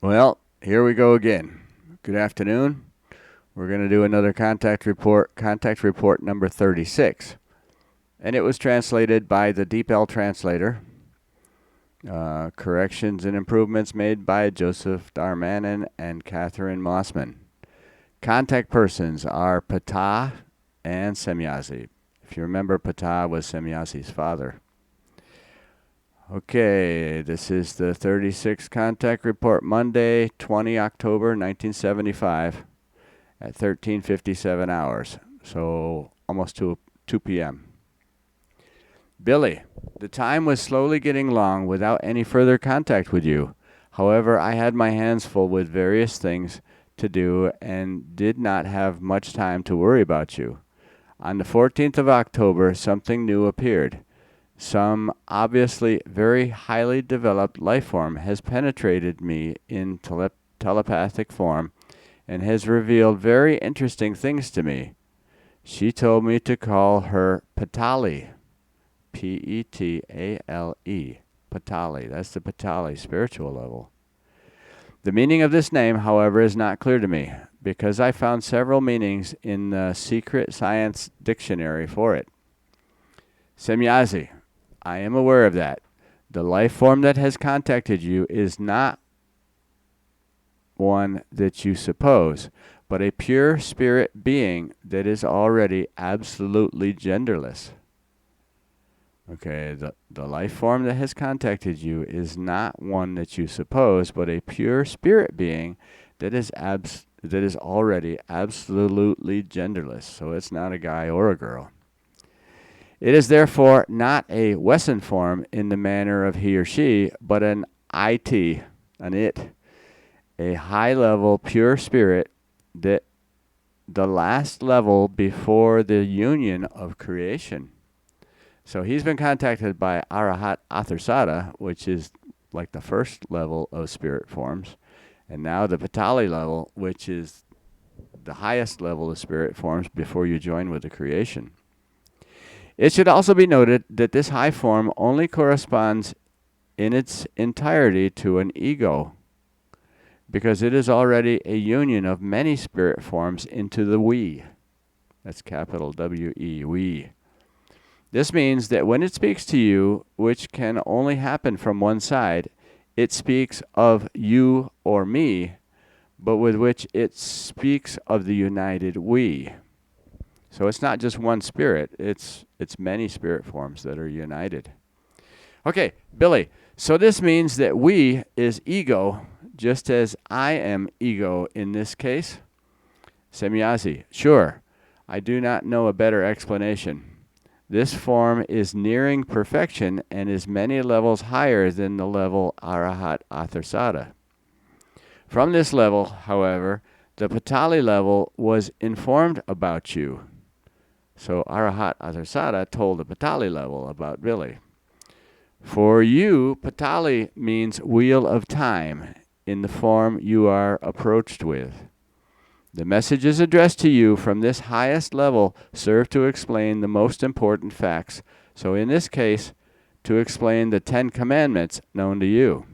Well, here we go again. Good afternoon. We're going to do another contact report number 36. And it was translated by the DeepL translator. Corrections and improvements made by Joseph Darmanin and Catherine Mossman. Contact persons are Ptaah and Semjase. If you remember, Ptaah was Semjase's father. Okay, this is the 36th contact report, Monday, 20 October 1975 at 13:57 hours, so almost 2 p.m. Billy, the time was slowly getting long without any further contact with you. However, I had my hands full with various things to do and did not have much time to worry about you. On the 14th of October, something new appeared. Some obviously very highly developed life form has penetrated me in telepathic form and has revealed very interesting things to me. She told me to call her Petale, Petale, Petale. That's the Petale spiritual level. The meaning of this name, however, is not clear to me, because I found several meanings in the Secret Science Dictionary for it. Semjase, I am aware of that. The life form that has contacted you is not one that you suppose, but a pure spirit being that is already absolutely genderless. Okay, the life form that has contacted you is not one that you suppose, but a pure spirit being that is already absolutely genderless. So it's not a guy or a girl. It is therefore not a Wesson form in the manner of he or she, but an it, a high-level pure spirit, that the last level before the union of creation. So he's been contacted by Arahat Atharsata, which is like the first level of spirit forms, and now the Petale level, which is the highest level of spirit forms before you join with the creation. It should also be noted that this high form only corresponds in its entirety to an ego, because it is already a union of many spirit forms into the we. That's capital W-E, we. This means that when it speaks to you, which can only happen from one side, it speaks of you or me, but with which it speaks of the united we. So it's not just one spirit, it's many spirit forms that are united. Okay, Billy, so this means that we is ego, just as I am ego in this case? Semjase, sure. I do not know a better explanation. This form is nearing perfection and is many levels higher than the level Arahat Atharsata. From this level, however, the Petale level was informed about you. So Arahat Atharsata told the Petale level about Billy. For you, Petale means wheel of time in the form you are approached with. The messages addressed to you from this highest level serve to explain the most important facts. So in this case, to explain the 10 Commandments known to you.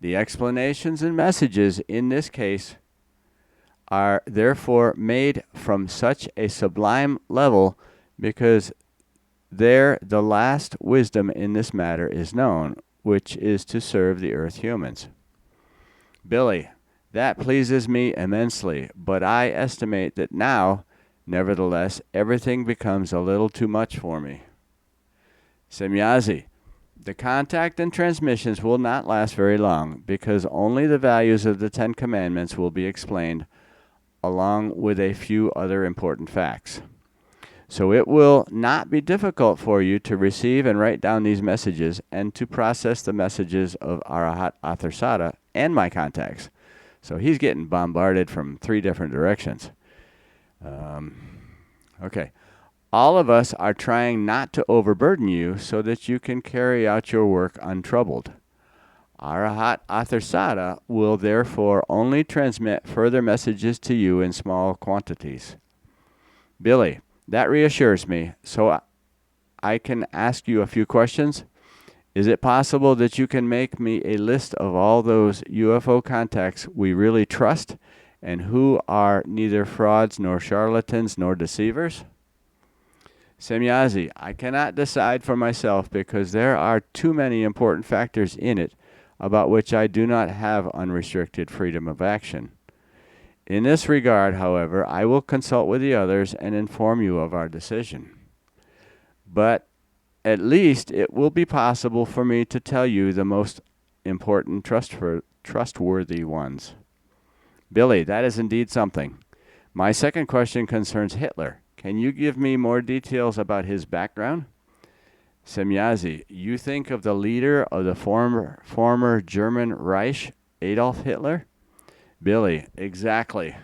The explanations and messages in this case are therefore made from such a sublime level because there the last wisdom in this matter is known, which is to serve the earth humans. Billy, that pleases me immensely, but I estimate that now, nevertheless, everything becomes a little too much for me. Semjase, the contact and transmissions will not last very long, because only the values of the 10 Commandments will be explained, along with a few other important facts. So it will not be difficult for you to receive and write down these messages and to process the messages of Arahat Atharsata and my contacts. So he's getting bombarded from 3 different directions. Okay. All of us are trying not to overburden you so that you can carry out your work untroubled. Arahat Atharsata will therefore only transmit further messages to you in small quantities. Billy, that reassures me, so I can ask you a few questions. Is it possible that you can make me a list of all those UFO contacts we really trust and who are neither frauds nor charlatans nor deceivers? Semjase, I cannot decide for myself because there are too many important factors in it about which I do not have unrestricted freedom of action. In this regard, however, I will consult with the others and inform you of our decision. But at least it will be possible for me to tell you the most important trustworthy ones. Billy, that is indeed something. My second question concerns Hitler. Can you give me more details about his background? Semjase, you think of the leader of the former German Reich, Adolf Hitler? Billy, exactly.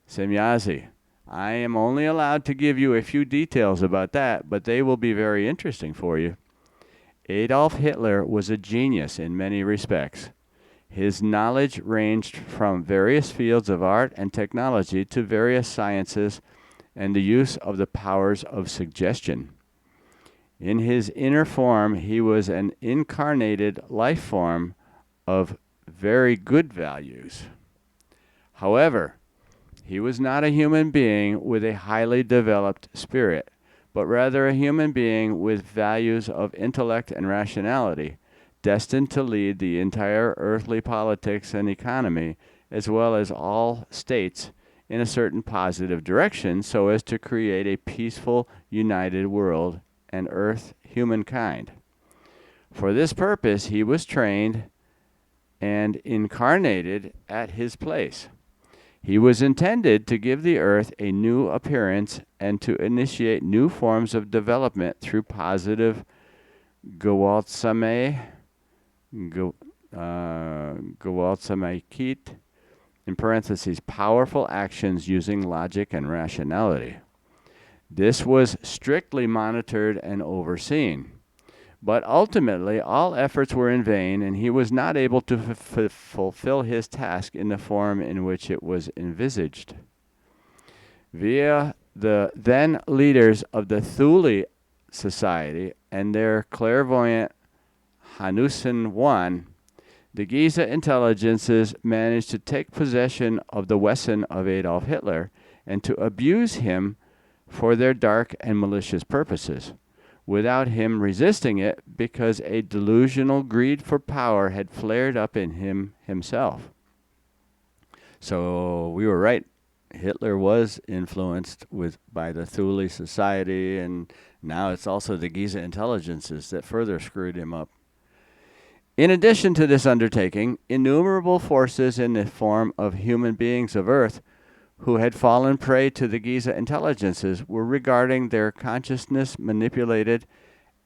Semjase, I am only allowed to give you a few details about that, but they will be very interesting for you. Adolf Hitler was a genius in many respects. His knowledge ranged from various fields of art and technology to various sciences and the use of the powers of suggestion. In his inner form, he was an incarnated life form of very good values. However, he was not a human being with a highly developed spirit, but rather a human being with values of intellect and rationality, destined to lead the entire earthly politics and economy, as well as all states, in a certain positive direction so as to create a peaceful, united world and earth humankind. For this purpose, he was trained and incarnated at his place. He was intended to give the earth a new appearance and to initiate new forms of development through positive Gewaltsame, Gewaltsamkeit, in parentheses, powerful actions using logic and rationality. This was strictly monitored and overseen. But ultimately, all efforts were in vain, and he was not able to fulfill his task in the form in which it was envisaged. Via the then leaders of the Thule Society and their clairvoyant Hanussen I, the Giza intelligences managed to take possession of the Wesen of Adolf Hitler and to abuse him for their dark and malicious purposes, without him resisting it because a delusional greed for power had flared up in him himself. So we were right. Hitler was influenced by the Thule Society, and now it's also the Giza intelligences that further screwed him up. In addition to this undertaking, innumerable forces in the form of human beings of Earth who had fallen prey to the Giza intelligences were regarding their consciousness manipulated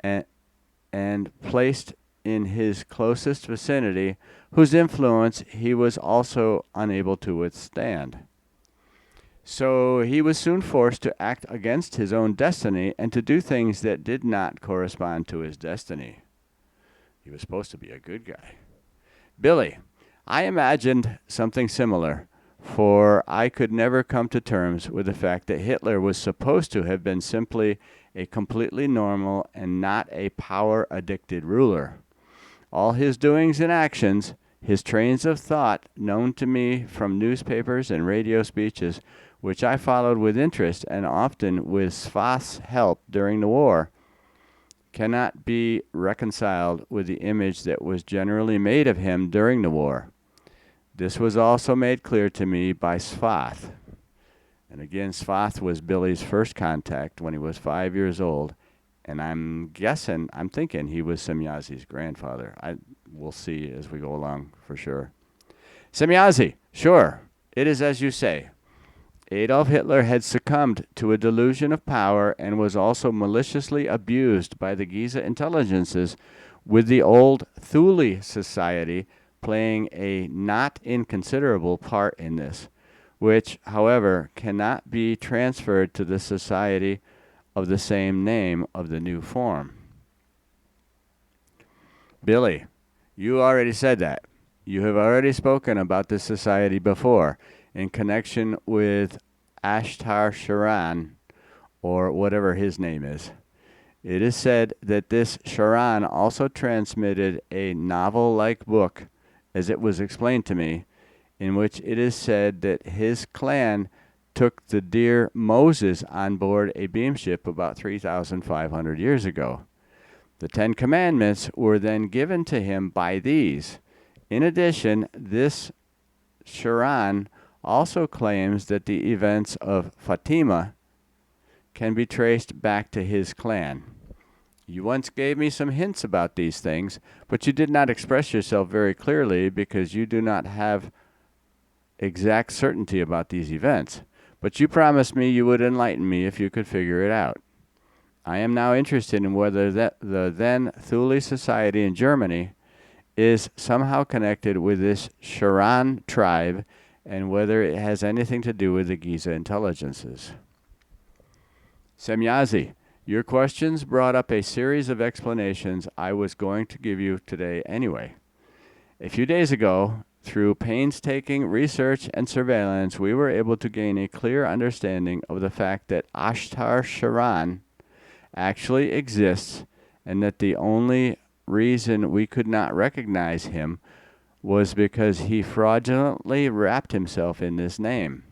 and placed in his closest vicinity, whose influence he was also unable to withstand. So he was soon forced to act against his own destiny and to do things that did not correspond to his destiny. He was supposed to be a good guy. Billy, I imagined something similar, for I could never come to terms with the fact that Hitler was supposed to have been simply a completely normal and not a power-addicted ruler. All his doings and actions, his trains of thought, known to me from newspapers and radio speeches, which I followed with interest and often with Svath's help during the war, cannot be reconciled with the image that was generally made of him during the war. This was also made clear to me by Svath. And again, Svath was Billy's first contact when he was 5 years old. And I'm thinking he was Semjase's grandfather. We'll see as we go along for sure. Semjase, sure, it is as you say. Adolf Hitler had succumbed to a delusion of power and was also maliciously abused by the Giza intelligences, with the old Thule Society playing a not inconsiderable part in this, which, however, cannot be transferred to the society of the same name of the new form. Billy, you already said that. You have already spoken about this society before, in connection with Ashtar Sharan, or whatever his name is. It is said that this Charan also transmitted a novel-like book, as it was explained to me, in which it is said that his clan took the dear Moses on board a beamship about 3,500 years ago. The Ten Commandments were then given to him by these. In addition, this Charan also claims that the events of Fatima can be traced back to his clan. You once gave me some hints about these things, but you did not express yourself very clearly because you do not have exact certainty about these events. But you promised me you would enlighten me if you could figure it out. I am now interested in whether the then Thule society in Germany is somehow connected with this Charan tribe and whether it has anything to do with the Giza intelligences. Semjase, your questions brought up a series of explanations I was going to give you today anyway. A few days ago, through painstaking research and surveillance, we were able to gain a clear understanding of the fact that Ashtar Charan actually exists and that the only reason we could not recognize him was because he fraudulently wrapped himself in this name.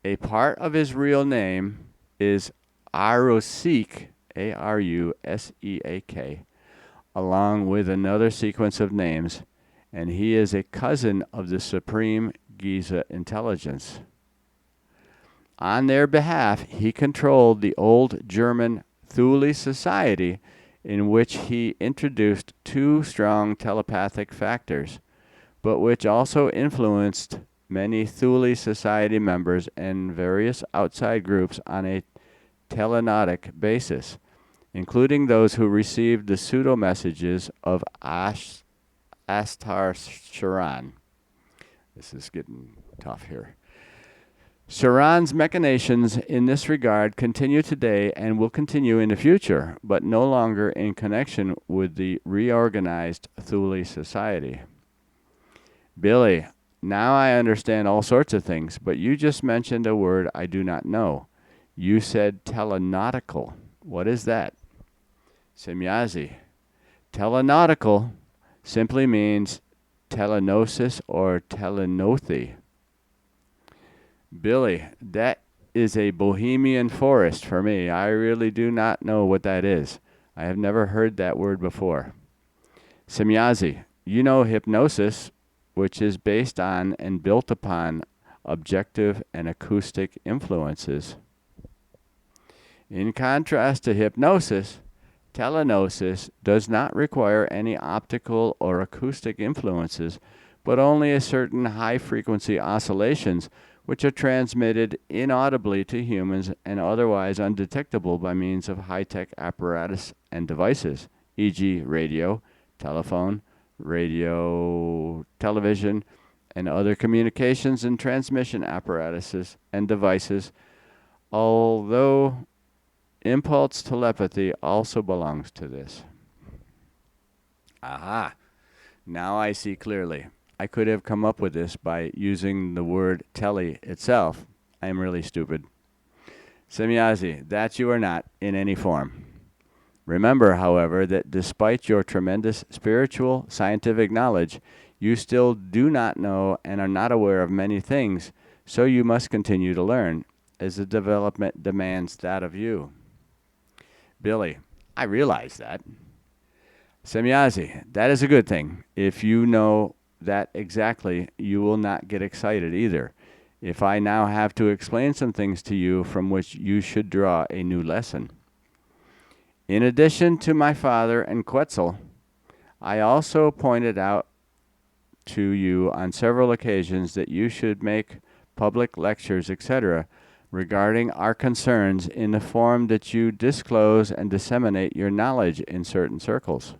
A part of his real name is Aruseek, Aruseak, along with another sequence of names, and he is a cousin of the Supreme Giza Intelligence. On their behalf, he controlled the old German Thule society, in which he introduced two strong telepathic factors, but which also influenced many Thule society members and various outside groups on a telenautic basis, including those who received the pseudo-messages of Ashtar Charan. This is getting tough here. Charan's machinations in this regard continue today and will continue in the future, but no longer in connection with the reorganized Thule society. Billy, now I understand all sorts of things, but you just mentioned a word I do not know. You said telenautical. What is that? Semjase, telenautical simply means telenosis or telenothi. Billy, that is a Bohemian forest for me. I really do not know what that is. I have never heard that word before. Semjase, you know hypnosis, which is based on and built upon objective and acoustic influences. In contrast to hypnosis, telenosis does not require any optical or acoustic influences, but only a certain high-frequency oscillations which are transmitted inaudibly to humans and otherwise undetectable by means of high-tech apparatus and devices, e.g. radio, telephone, radio, television, and other communications and transmission apparatuses and devices, although impulse telepathy also belongs to this. Aha! Now I see clearly. I could have come up with this by using the word tele itself. I am really stupid. Semjase, that you are not in any form. Remember, however, that despite your tremendous spiritual, scientific knowledge, you still do not know and are not aware of many things, so you must continue to learn, as the development demands that of you. Billy, I realize that. Semjase, that is a good thing. If you know that exactly, you will not get excited either. If I now have to explain some things to you from which you should draw a new lesson. In addition to my father and Quetzal, I also pointed out to you on several occasions that you should make public lectures, etc., regarding our concerns in the form that you disclose and disseminate your knowledge in certain circles.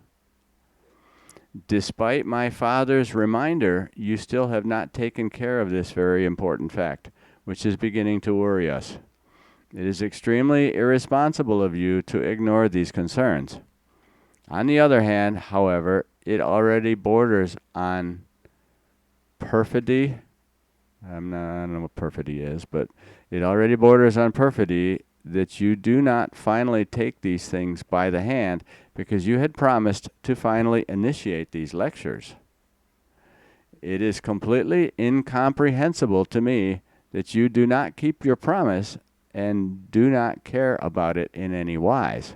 Despite my father's reminder, you still have not taken care of this very important fact, which is beginning to worry us. It is extremely irresponsible of you to ignore these concerns. On the other hand, however, it already borders on perfidy. I don't know what perfidy is, but it already borders on perfidy that you do not finally take these things by the hand because you had promised to finally initiate these lectures. It is completely incomprehensible to me that you do not keep your promise and do not care about it in any wise.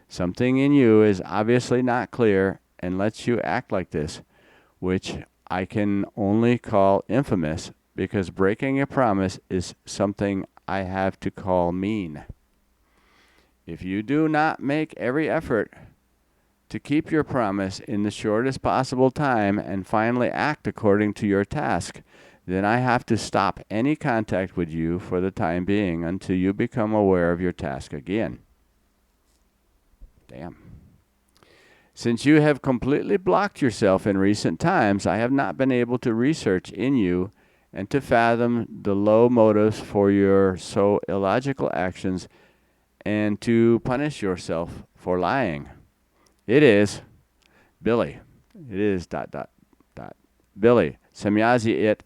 Something in you is obviously not clear and lets you act like this, which I can only call infamous, because breaking a promise is something I have to call mean. If you do not make every effort to keep your promise in the shortest possible time and finally act according to your task, then I have to stop any contact with you for the time being until you become aware of your task again. Damn. Since you have completely blocked yourself in recent times, I have not been able to research in you and to fathom the low motives for your so illogical actions and to punish yourself for lying. It is, Billy, it is ... Billy, Semjase it ...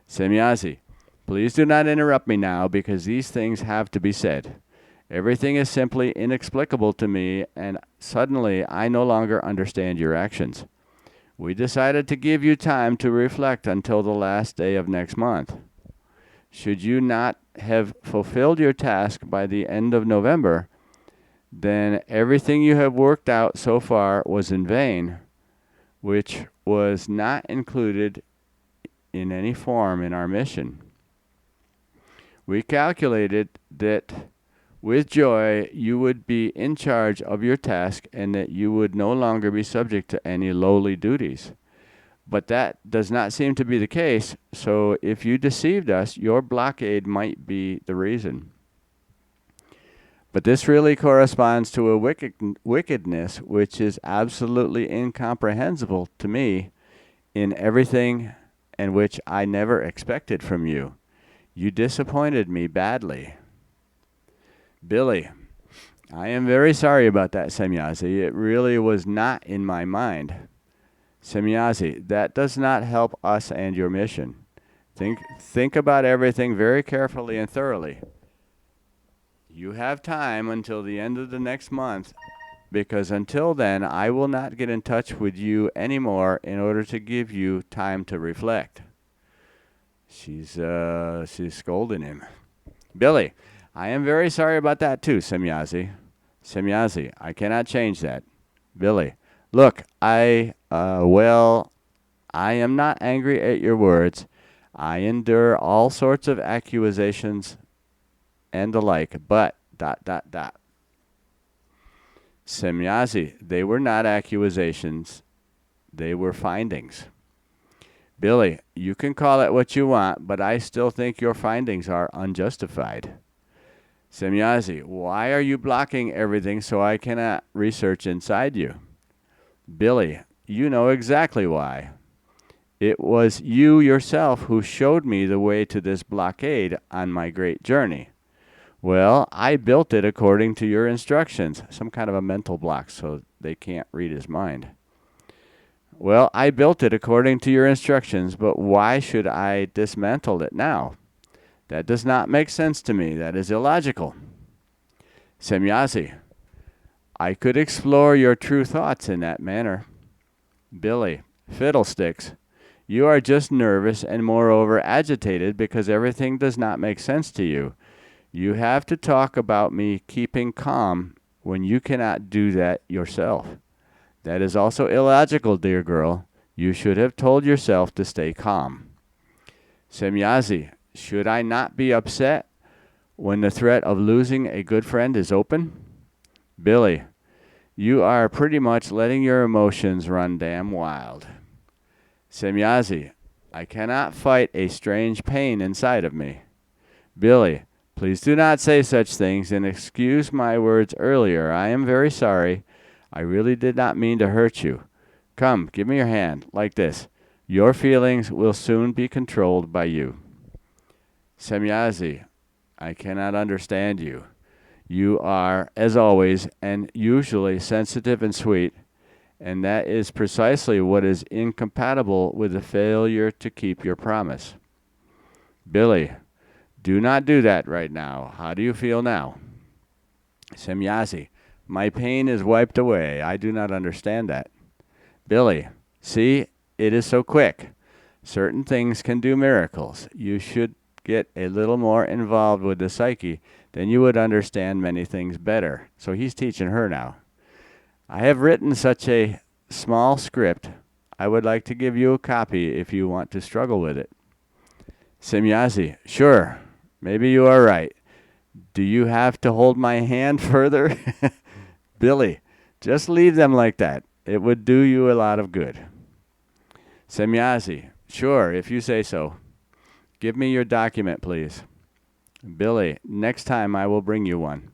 Semjase, please do not interrupt me now because these things have to be said. Everything is simply inexplicable to me, and suddenly I no longer understand your actions. We decided to give you time to reflect until the last day of next month. Should you not have fulfilled your task by the end of November, then everything you have worked out so far was in vain, which was not included in any form in our mission. We calculated that with joy, you would be in charge of your task and that you would no longer be subject to any lowly duties. But that does not seem to be the case, so if you deceived us, your blockade might be the reason. But this really corresponds to a wickedness which is absolutely incomprehensible to me in everything, and which I never expected from you. You disappointed me badly. Billy, I am very sorry about that, Semjase. It really was not in my mind. Semjase, that does not help us and your mission. Think about everything very carefully and thoroughly. You have time until the end of the next month, because until then I will not get in touch with you anymore in order to give you time to reflect. She's scolding him. Billy, I am very sorry about that too, Semjase. Semjase, I cannot change that. Billy, look, I am not angry at your words. I endure all sorts of accusations and the like, but ... Semjase, they were not accusations. They were findings. Billy, you can call it what you want, but I still think your findings are unjustified. Semjase, why are you blocking everything so I cannot research inside you? Billy, you know exactly why. It was you yourself who showed me the way to this blockade on my great journey. Well, I built it according to your instructions. Some kind of a mental block so they can't read his mind. Well, I built it according to your instructions, but why should I dismantle it now? That does not make sense to me. That is illogical. Semjase, I could explore your true thoughts in that manner. Billy, fiddlesticks. You are just nervous and moreover agitated because everything does not make sense to you. You have to talk about me keeping calm when you cannot do that yourself. That is also illogical, dear girl. You should have told yourself to stay calm. Semjase, should I not be upset when the threat of losing a good friend is open? Billy, you are pretty much letting your emotions run damn wild. Semjase, I cannot fight a strange pain inside of me. Billy, please do not say such things and excuse my words earlier. I am very sorry. I really did not mean to hurt you. Come, give me your hand, like this. Your feelings will soon be controlled by you. Semjase, I cannot understand you. You are, as always, and usually sensitive and sweet, and that is precisely what is incompatible with the failure to keep your promise. Billy, Do not do that right now. How do you feel now? Semjase, my pain is wiped away. I do not understand that. Billy, see, it is so quick. Certain things can do miracles. You should get a little more involved with the psyche, then you would understand many things better. So he's teaching her now. I have written such a small script. I would like to give you a copy if you want to struggle with it. Semjase, sure. Maybe you are right. Do you have to hold my hand further? Billy, just leave them like that. It would do you a lot of good. Semjase, sure, if you say so. Give me your document, please. Billy, next time I will bring you one.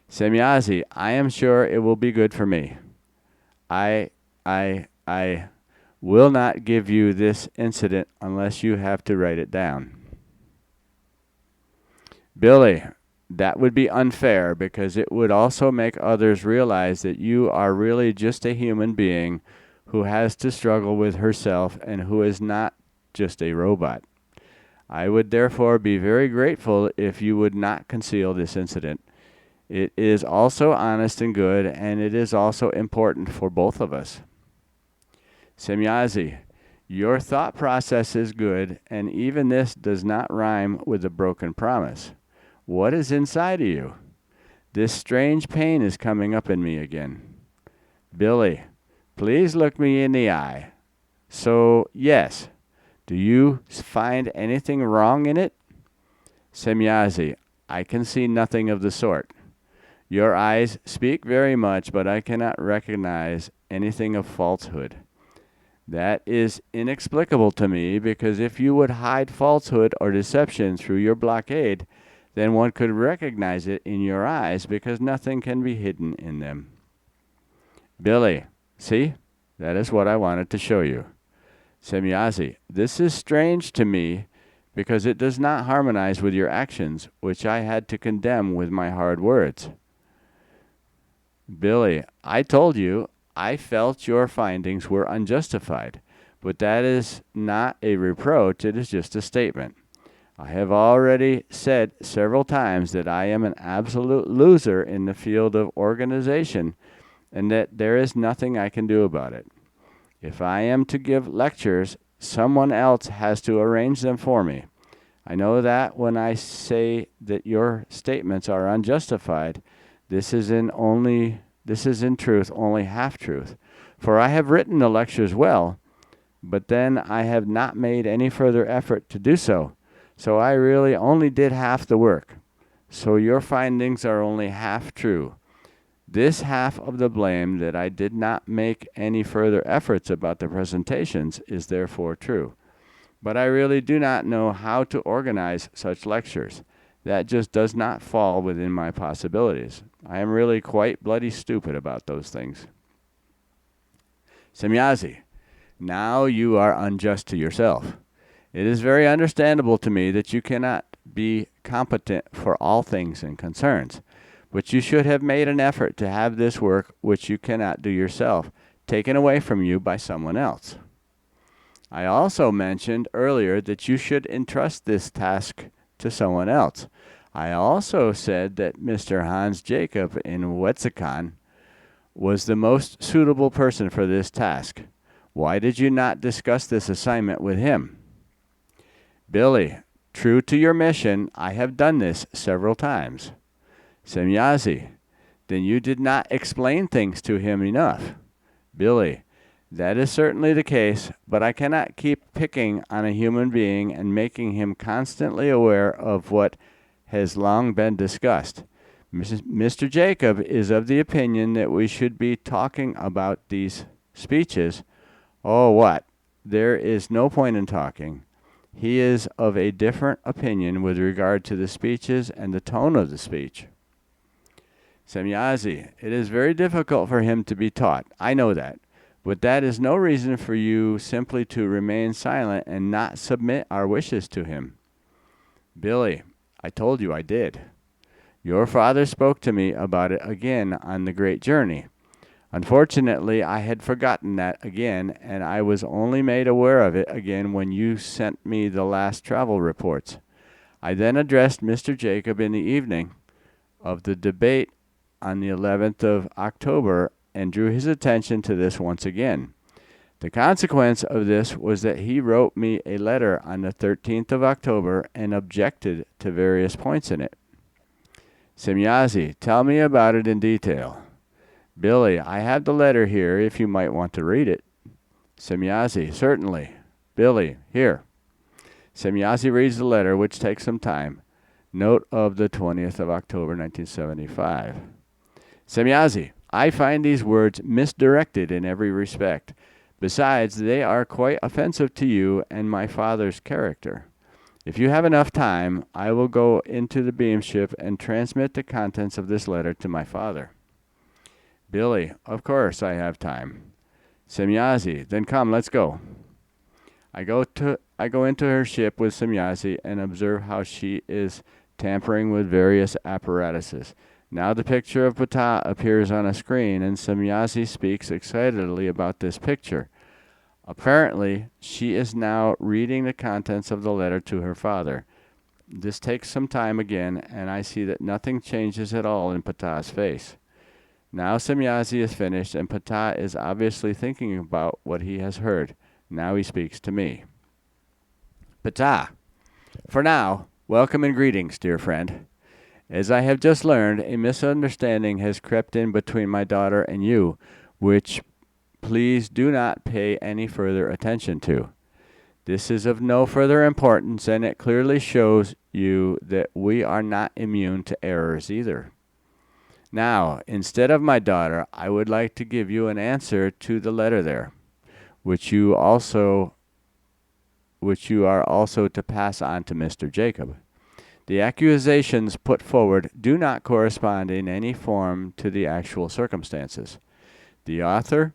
Semjase, I am sure it will be good for me. I will not give you this incident unless you have to write it down. Billy, that would be unfair because it would also make others realize that you are really just a human being who has to struggle with herself and who is not just a robot. I would therefore be very grateful if you would not conceal this incident. It is also honest and good, and it is also important for both of us. Semjase, your thought process is good, and even this does not rhyme with the broken promise. What is inside of you? This strange pain is coming up in me again. Billy, please look me in the eye. So, yes, do you find anything wrong in it? Semjase, I can see nothing of the sort. Your eyes speak very much, but I cannot recognize anything of falsehood. That is inexplicable to me, because if you would hide falsehood or deception through your blockade, then one could recognize it in your eyes, because nothing can be hidden in them. Billy, see? That is what I wanted to show you. Semjase, this is strange to me, because it does not harmonize with your actions, which I had to condemn with my hard words. Billy, I told you I felt your findings were unjustified, but that is not a reproach, it is just a statement. I have already said several times that I am an absolute loser in the field of organization, and that there is nothing I can do about it. If I am to give lectures, someone else has to arrange them for me. I know that when I say that your statements are unjustified, this is in truth only half-truth. For I have written the lectures well, but then I have not made any further effort to do so. So I really only did half the work. So your findings are only half true. This half of the blame, that I did not make any further efforts about the presentations, is therefore true. But I really do not know how to organize such lectures. That just does not fall within my possibilities. I am really quite bloody stupid about those things. Semjase, now you are unjust to yourself. It is very understandable to me that you cannot be competent for all things and concerns, but you should have made an effort to have this work, which you cannot do yourself, taken away from you by someone else. I also mentioned earlier that you should entrust this task to someone else. I also said that Mr. Hans Jacob in Wetzikon was the most suitable person for this task. Why did you not discuss this assignment with him? Billy, true to your mission, I have done this several times. Semjase, then you did not explain things to him enough. Billy, that is certainly the case, but I cannot keep picking on a human being and making him constantly aware of what has long been discussed. Mr. Jacob is of the opinion that we should be talking about these speeches. Oh, what? There is no point in talking. He is of a different opinion with regard to the speeches and the tone of the speech. Semjase, it is very difficult for him to be taught. I know that. But that is no reason for you simply to remain silent and not submit our wishes to him. Billy, I told you I did. Your father spoke to me about it again on the great journey. Unfortunately, I had forgotten that again, and I was only made aware of it again when you sent me the last travel reports. I then addressed Mr. Jacob in the evening of the debate on the 11th of October and drew his attention to this once again. The consequence of this was that he wrote me a letter on the 13th of October and objected to various points in it. Semjase, tell me about it in detail. Billy, I have the letter here if you might want to read it. Semjase, certainly. Billy, here. Semjase reads the letter, which takes some time. Note of the 20th of October, 1975. Semjase, I find these words misdirected in every respect. Besides, they are quite offensive to you and my father's character. If you have enough time, I will go into the beamship and transmit the contents of this letter to my father. Billy, of course I have time. Semjase, then come, let's go. I go into her ship with Semjase and observe how she is tampering with various apparatuses. Now the picture of Ptaah appears on a screen, and Semjase speaks excitedly about this picture. Apparently, she is now reading the contents of the letter to her father. This takes some time again, and I see that nothing changes at all in Ptaah's face. Now Semjase is finished, and Ptaah is obviously thinking about what he has heard. Now he speaks to me. Ptaah, for now, welcome and greetings, dear friend. As I have just learned, a misunderstanding has crept in between my daughter and you, which please do not pay any further attention to. This is of no further importance, and it clearly shows you that we are not immune to errors either. Now, instead of my daughter, I would like to give you an answer to the letter there, which you are also to pass on to Mr. Jacob. The accusations put forward do not correspond in any form to the actual circumstances. The author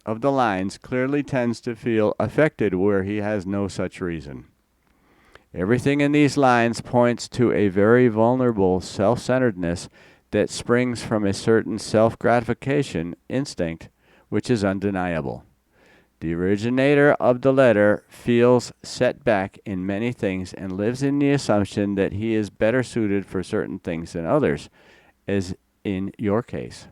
of the lines clearly tends to feel affected where he has no such reason. Everything in these lines points to a very vulnerable self-centeredness that springs from a certain self-gratification instinct which is undeniable. The originator of the letter feels set back in many things and lives in the assumption that he is better suited for certain things than others, as in your case.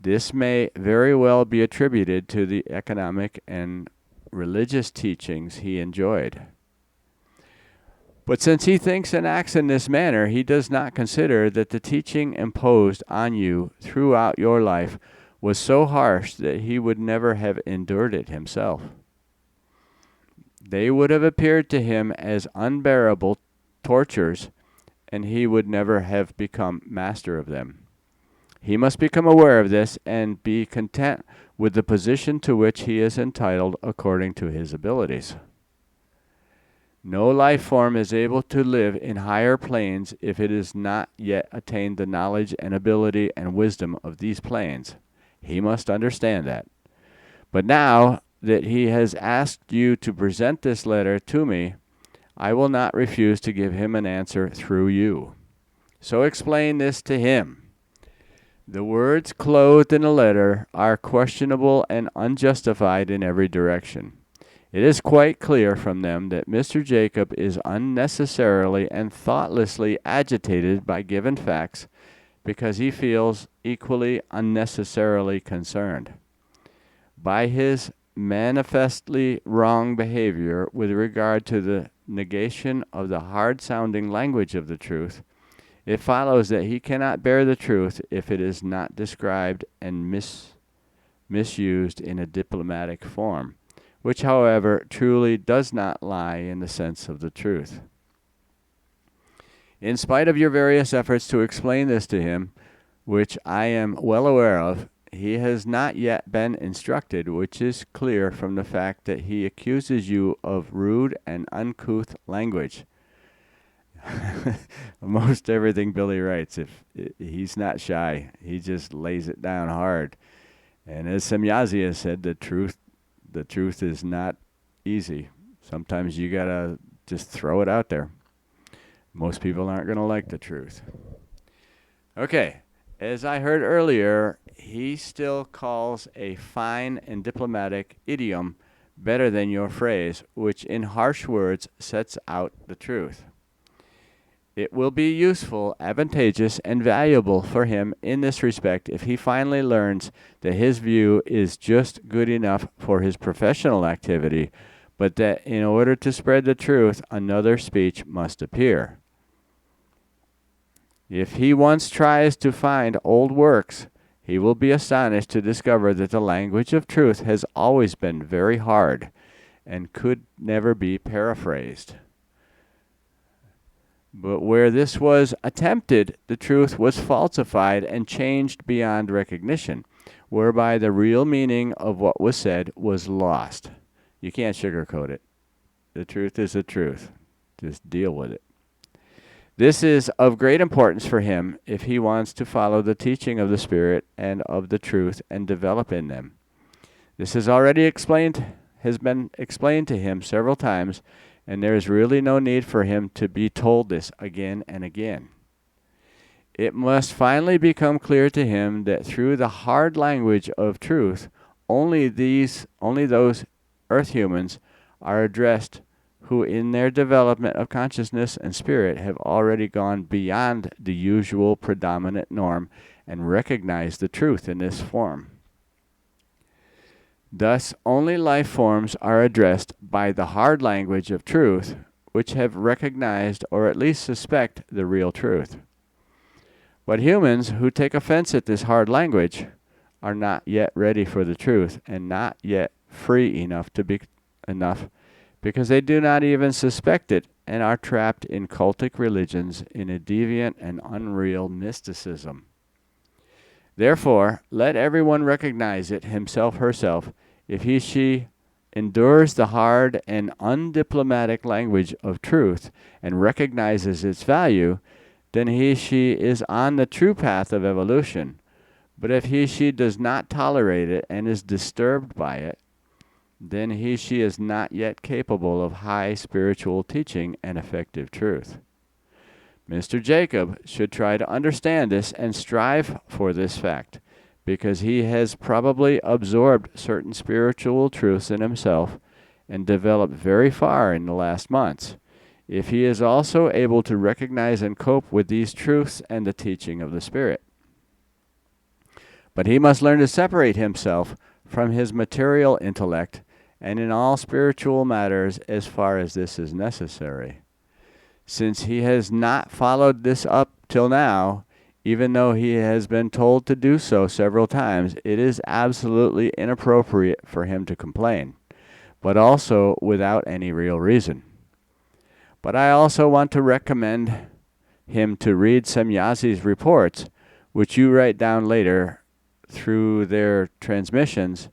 This may very well be attributed to the economic and religious teachings he enjoyed. But since he thinks and acts in this manner, he does not consider that the teaching imposed on you throughout your life was so harsh that he would never have endured it himself. They would have appeared to him as unbearable tortures, and he would never have become master of them. He must become aware of this and be content with the position to which he is entitled according to his abilities. No life form is able to live in higher planes if it has not yet attained the knowledge and ability and wisdom of these planes. He must understand that. But now that he has asked you to present this letter to me, I will not refuse to give him an answer through you. So explain this to him. The words clothed in the letter are questionable and unjustified in every direction. It is quite clear from them that Mr. Jacob is unnecessarily and thoughtlessly agitated by given facts because he feels equally unnecessarily concerned. By his manifestly wrong behavior with regard to the negation of the hard-sounding language of the truth, it follows that he cannot bear the truth if it is not described and misused in a diplomatic form, which, however, truly does not lie in the sense of the truth. In spite of your various efforts to explain this to him, which I am well aware of, he has not yet been instructed, which is clear from the fact that he accuses you of rude and uncouth language. Most everything Billy writes, if he's not shy, he just lays it down hard. And as Semjase has said, the truth is not easy. Sometimes you gotta just throw it out there. Most people aren't going to like the truth. Okay, as I heard earlier, he still calls a fine and diplomatic idiom better than your phrase, which in harsh words sets out the truth. It will be useful, advantageous, and valuable for him in this respect if he finally learns that his view is just good enough for his professional activity, but that in order to spread the truth, another speech must appear. If he once tries to find old works, he will be astonished to discover that the language of truth has always been very hard and could never be paraphrased. But where this was attempted, the truth was falsified and changed beyond recognition, whereby the real meaning of what was said was lost. You can't sugarcoat it. The truth is the truth. Just deal with it. This is of great importance for him if he wants to follow the teaching of the Spirit and of the truth and develop in them. This has been explained to him several times, and there is really no need for him to be told this again and again. It must finally become clear to him that through the hard language of truth, only those earth humans are addressed who in their development of consciousness and spirit have already gone beyond the usual predominant norm and recognize the truth in this form. Thus, only life forms are addressed by the hard language of truth, which have recognized or at least suspect the real truth. But humans who take offense at this hard language are not yet ready for the truth and not yet free enough because they do not even suspect it and are trapped in cultic religions in a deviant and unreal mysticism. Therefore, let everyone recognize it, himself, herself, if she endures the hard and undiplomatic language of truth and recognizes its value, then she is on the true path of evolution. But if she does not tolerate it and is disturbed by it, then she is not yet capable of high spiritual teaching and effective truth. Mr. Jacob should try to understand this and strive for this fact, because he has probably absorbed certain spiritual truths in himself and developed very far in the last months, if he is also able to recognize and cope with these truths and the teaching of the Spirit. But he must learn to separate himself from his material intellect and in all spiritual matters as far as this is necessary. Since he has not followed this up till now, even though he has been told to do so several times, it is absolutely inappropriate for him to complain, but also without any real reason. But I also want to recommend him to read Semjase's reports, which you write down later through their transmissions,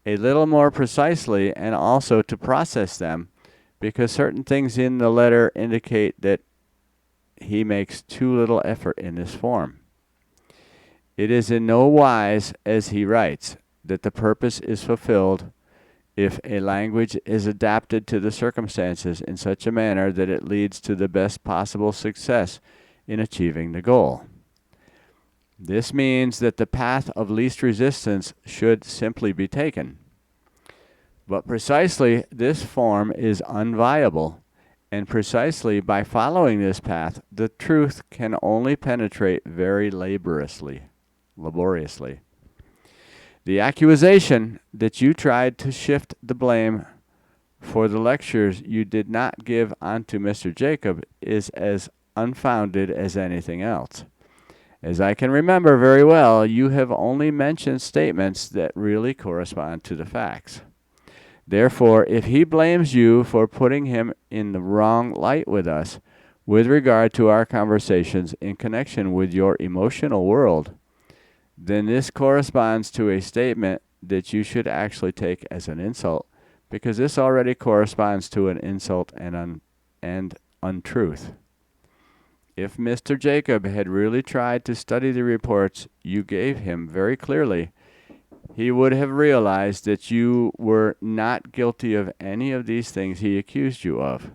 a little more precisely, and also to process them, because certain things in the letter indicate that he makes too little effort in this form. It is in no wise, as he writes, that the purpose is fulfilled if a language is adapted to the circumstances in such a manner that it leads to the best possible success in achieving the goal. This means that the path of least resistance should simply be taken. But precisely this form is unviable, and precisely by following this path, the truth can only penetrate very laboriously. The accusation that you tried to shift the blame for the lectures you did not give onto Mr. Jacob is as unfounded as anything else. As I can remember very well, you have only mentioned statements that really correspond to the facts. Therefore, if he blames you for putting him in the wrong light with us, with regard to our conversations in connection with your emotional world, then this corresponds to a statement that you should actually take as an insult, because this already corresponds to an insult and untruth. If Mr. Jacob had really tried to study the reports you gave him very clearly, he would have realized that you were not guilty of any of these things he accused you of.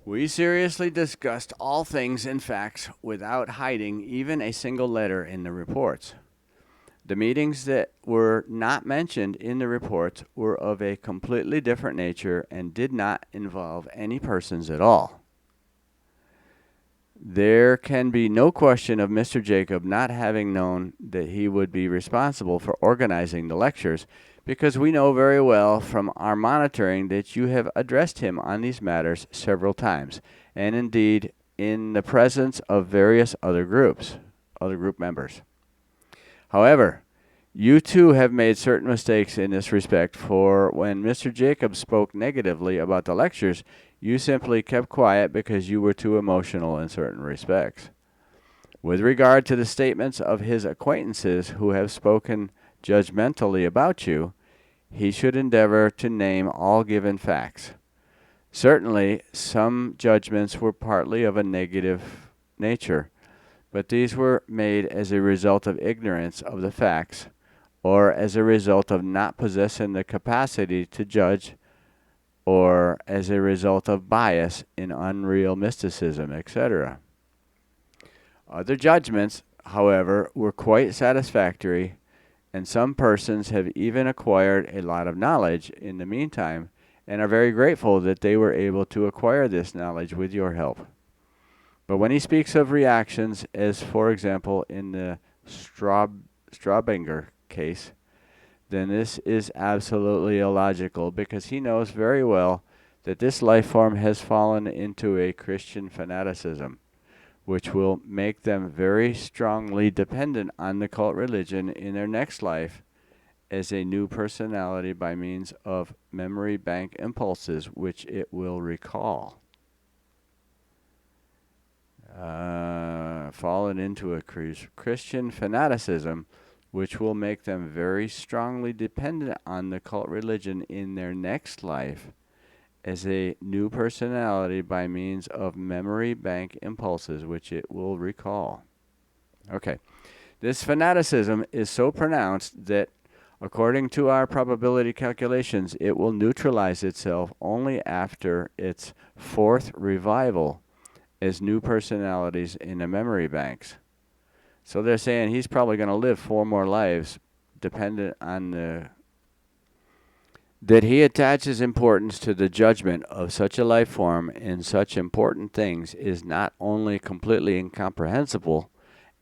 We seriously discussed all things and facts without hiding even a single letter in the reports. The meetings that were not mentioned in the reports were of a completely different nature and did not involve any persons at all. There can be no question of Mr. Jacob not having known that he would be responsible for organizing the lectures, because we know very well from our monitoring that you have addressed him on these matters several times, and indeed in the presence of various other group members. However, you too have made certain mistakes in this respect, for when Mr. Jacob spoke negatively about the lectures, you simply kept quiet because you were too emotional in certain respects. With regard to the statements of his acquaintances who have spoken judgmentally about you, he should endeavor to name all given facts. Certainly, some judgments were partly of a negative nature, but these were made as a result of ignorance of the facts, or as a result of not possessing the capacity to judge, or as a result of bias in unreal mysticism, etc. Other judgments, however, were quite satisfactory, and some persons have even acquired a lot of knowledge in the meantime, and are very grateful that they were able to acquire this knowledge with your help. But when he speaks of reactions, as for example in the Straubinger case, then this is absolutely illogical, because he knows very well that this life form has fallen into a Christian fanaticism, which will make them very strongly dependent on the cult religion in their next life as a new personality by means of memory bank impulses which it will recall. Fallen into a Christian fanaticism, which will make them very strongly dependent on the cult religion in their next life as a new personality by means of memory bank impulses which it will recall. Okay. This fanaticism is so pronounced that, according to our probability calculations, it will neutralize itself only after its fourth revival as new personalities in the memory banks. So they're saying he's probably going to live 4 more lives, dependent on that he attaches importance to the judgment of such a life form in such important things is not only completely incomprehensible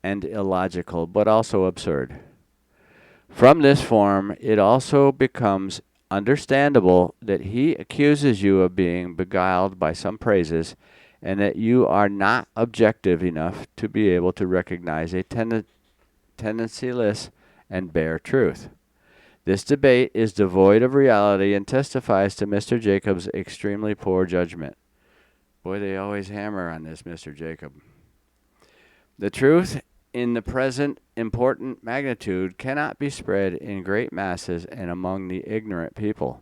and illogical, but also absurd. From this form, it also becomes understandable that he accuses you of being beguiled by some praises, and that you are not objective enough to be able to recognize a tendencyless and bare truth. This debate is devoid of reality and testifies to Mr. Jacob's extremely poor judgment. Boy, they always hammer on this, Mr. Jacob. The truth in the present important magnitude cannot be spread in great masses and among the ignorant people.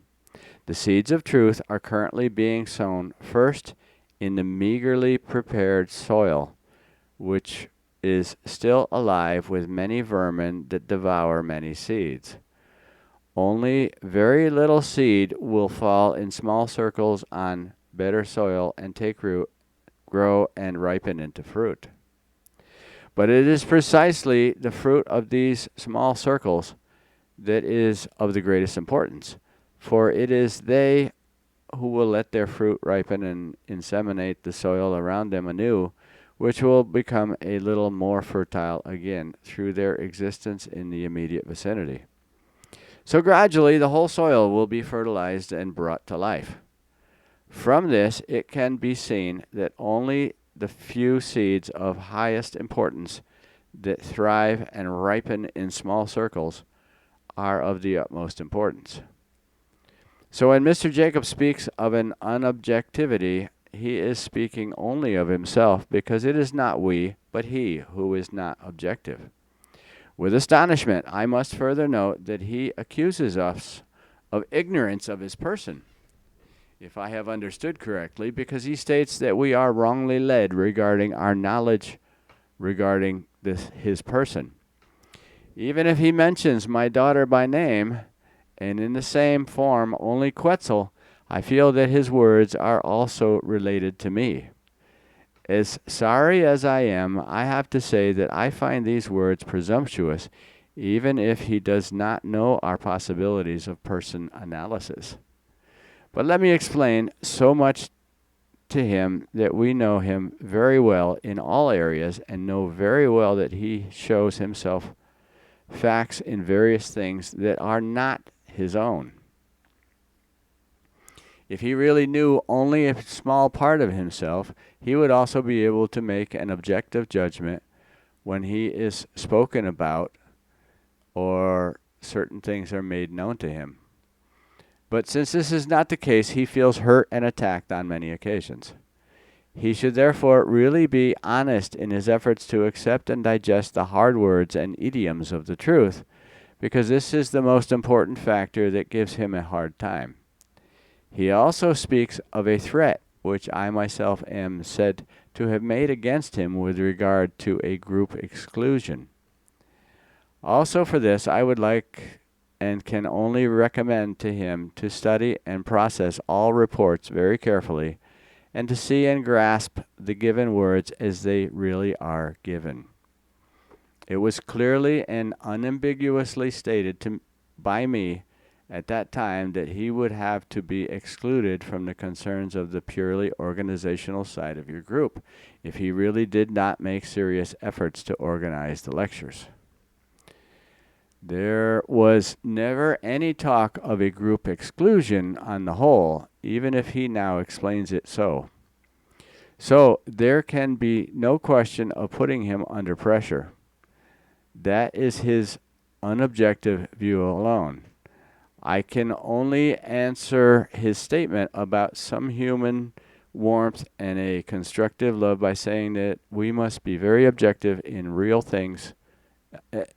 The seeds of truth are currently being sown first in the meagerly prepared soil, which is still alive with many vermin that devour many seeds. Only very little seed will fall in small circles on better soil and take root, grow, and ripen into fruit. But it is precisely the fruit of these small circles that is of the greatest importance, for it is they who will let their fruit ripen and inseminate the soil around them anew, which will become a little more fertile again through their existence in the immediate vicinity. So gradually the whole soil will be fertilized and brought to life. From this it can be seen that only the few seeds of highest importance that thrive and ripen in small circles are of the utmost importance. So when Mr. Jacob speaks of an unobjectivity, he is speaking only of himself, because it is not we, but he who is not objective. With astonishment, I must further note that he accuses us of ignorance of his person, if I have understood correctly, because he states that we are wrongly led regarding our knowledge regarding his person. Even if he mentions my daughter by name, and in the same form only Quetzal, I feel that his words are also related to me. As sorry as I am, I have to say that I find these words presumptuous, even if he does not know our possibilities of person analysis. But let me explain so much to him that we know him very well in all areas and know very well that he shows himself facts in various things that are not his own. If he really knew only a small part of himself, he would also be able to make an objective judgment when he is spoken about or certain things are made known to him. But since this is not the case, he feels hurt and attacked on many occasions. He should therefore really be honest in his efforts to accept and digest the hard words and idioms of the truth, because this is the most important factor that gives him a hard time. He also speaks of a threat which I myself am said to have made against him with regard to a group exclusion. Also for this I would like and can only recommend to him to study and process all reports very carefully, and to see and grasp the given words as they really are given. It was clearly and unambiguously stated by me at that time that he would have to be excluded from the concerns of the purely organizational side of your group if he really did not make serious efforts to organize the lectures. There was never any talk of a group exclusion on the whole, even if he now explains it so. So there can be no question of putting him under pressure. That is his unobjective view alone. I can only answer his statement about some human warmth and a constructive love by saying that we must be very objective in real things,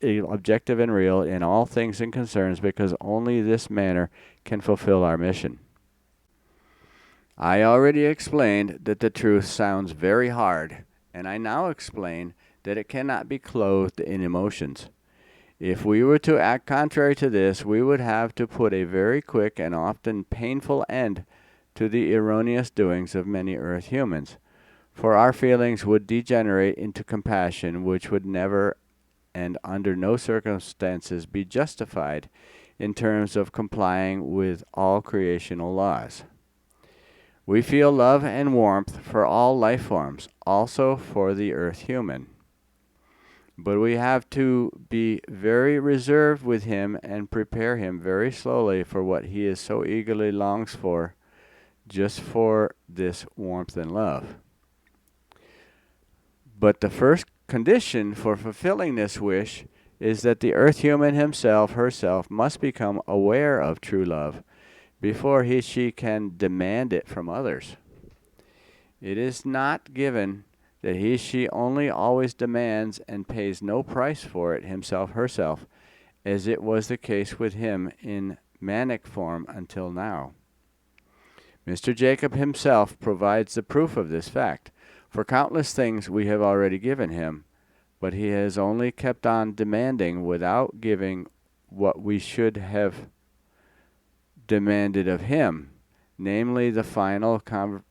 objective and real in all things and concerns, because only this manner can fulfill our mission. I already explained that the truth sounds very hard, and I now explain that it cannot be clothed in emotions. If we were to act contrary to this, we would have to put a very quick and often painful end to the erroneous doings of many earth humans, for our feelings would degenerate into compassion, which would never and under no circumstances be justified in terms of complying with all creational laws. We feel love and warmth for all life forms, also for the earth human. But we have to be very reserved with him and prepare him very slowly for what he is so eagerly longs for, just for this warmth and love. But the first condition for fulfilling this wish is that the earth human herself must become aware of true love before she can demand it from others. It is not given that she only always demands and pays no price for it herself, as it was the case with him in manic form until now. Mr. Jacob himself provides the proof of this fact, for countless things we have already given him, but he has only kept on demanding without giving what we should have demanded of him, namely the final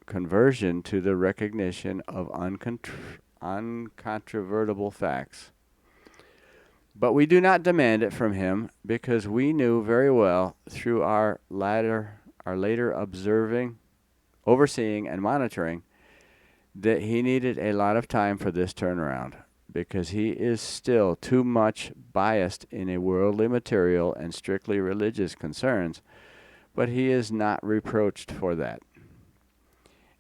conversion to the recognition of uncontrovertible facts. But we do not demand it from him, because we knew very well through our later overseeing and monitoring that he needed a lot of time for this turnaround, because he is still too much biased in a worldly, material, and strictly religious concerns, but he is not reproached for that.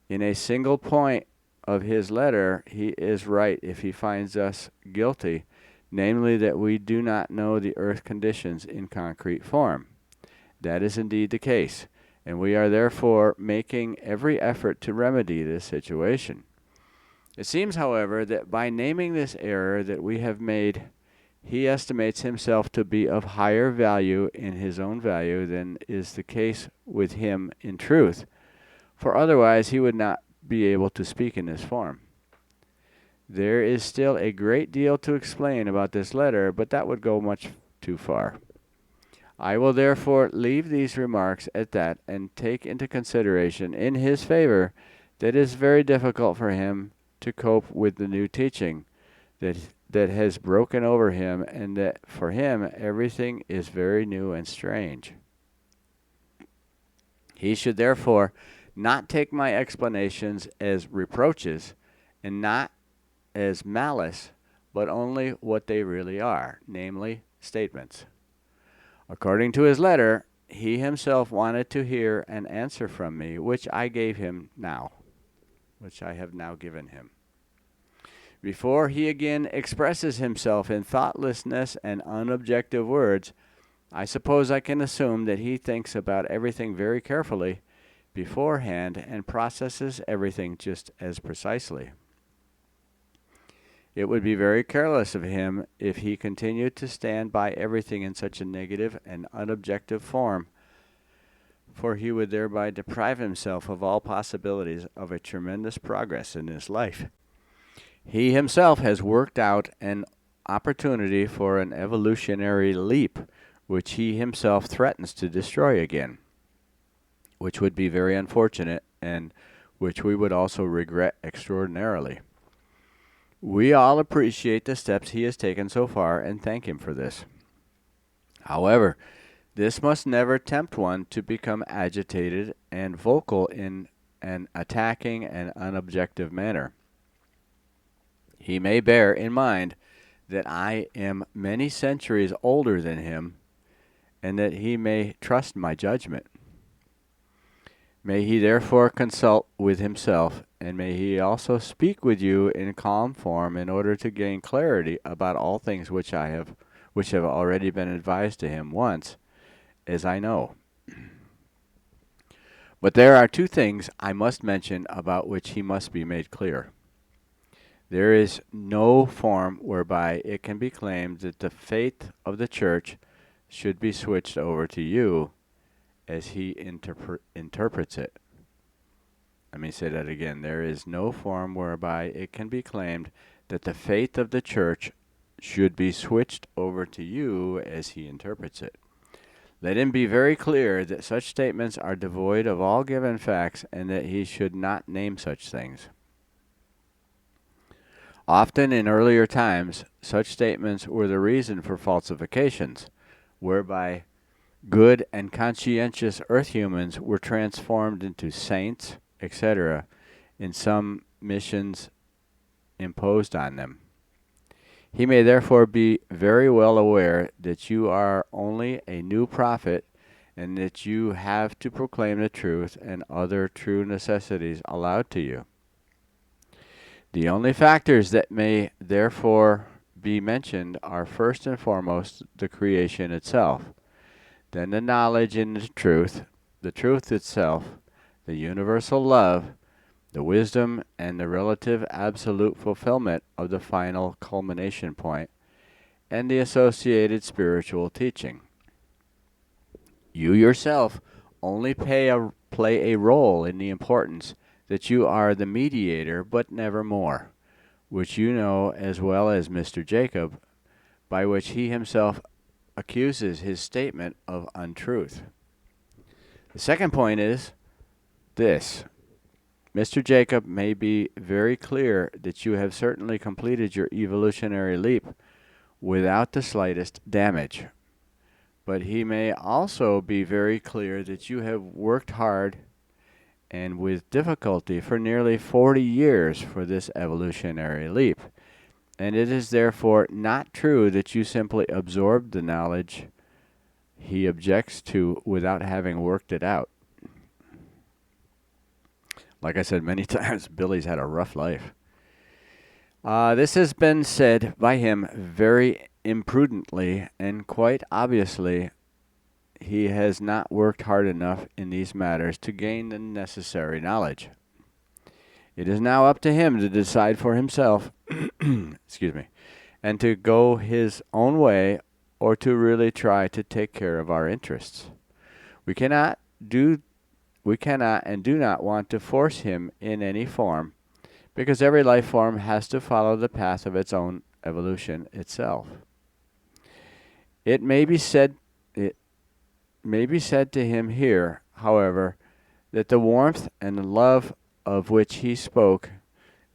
In a single point of his letter, he is right if he finds us guilty, namely that we do not know the earth conditions in concrete form. That is indeed the case, and we are therefore making every effort to remedy this situation. It seems, however, that by naming this error that we have made, he estimates himself to be of higher value in his own value than is the case with him in truth, for otherwise he would not be able to speak in this form. There is still a great deal to explain about this letter, but that would go much too far. I will therefore leave these remarks at that and take into consideration in his favor that it is very difficult for him to cope with the new teaching that has broken over him, and that for him everything is very new and strange. He should therefore not take my explanations as reproaches, and not as malice, but only what they really are, namely, statements. According to his letter, he himself wanted to hear an answer from me, which I have now given him. Before he again expresses himself in thoughtlessness and unobjective words, I suppose I can assume that he thinks about everything very carefully beforehand and processes everything just as precisely. It would be very careless of him if he continued to stand by everything in such a negative and unobjective form, for he would thereby deprive himself of all possibilities of a tremendous progress in his life. He himself has worked out an opportunity for an evolutionary leap, which he himself threatens to destroy again, which would be very unfortunate and which we would also regret extraordinarily. We all appreciate the steps he has taken so far and thank him for this. However, this must never tempt one to become agitated and vocal in an attacking and unobjective manner. He may bear in mind that I am many centuries older than him, and that he may trust my judgment. May he therefore consult with himself, and may he also speak with you in calm form in order to gain clarity about all things which have already been advised to him once, as I know. But there are two things I must mention about which he must be made clear. There is no form whereby it can be claimed that the faith of the Church should be switched over to you as he interprets it. Let me say that again. There is no form whereby it can be claimed that the faith of the Church should be switched over to you as he interprets it. Let him be very clear that such statements are devoid of all given facts and that he should not name such things. Often in earlier times, such statements were the reason for falsifications, whereby good and conscientious earth humans were transformed into saints, etc., in some missions imposed on them. He may therefore be very well aware that you are only a new prophet and that you have to proclaim the truth and other true necessities allowed to you. The only factors that may therefore be mentioned are first and foremost the creation itself, then the knowledge in the truth itself, the universal love, the wisdom, and the relative absolute fulfillment of the final culmination point, and the associated spiritual teaching. You yourself only play a role in the importance that you are the mediator, but never more, which you know as well as Mr. Jacob, by which he himself accuses his statement of untruth. The second point is this. Mr. Jacob may be very clear that you have certainly completed your evolutionary leap without the slightest damage. But he may also be very clear that you have worked hard and with difficulty for nearly 40 years for this evolutionary leap. And it is therefore not true that you simply absorbed the knowledge he objects to without having worked it out. Like I said many times, Billy's had a rough life. This has been said by him very imprudently, and quite obviously he has not worked hard enough in these matters to gain the necessary knowledge. It is now up to him to decide for himself, excuse me, and to go his own way or to really try to take care of our interests. We cannot and do not want to force him in any form, because every life form has to follow the path of its own evolution itself. It may be said to him here, however, that the warmth and love of which he spoke,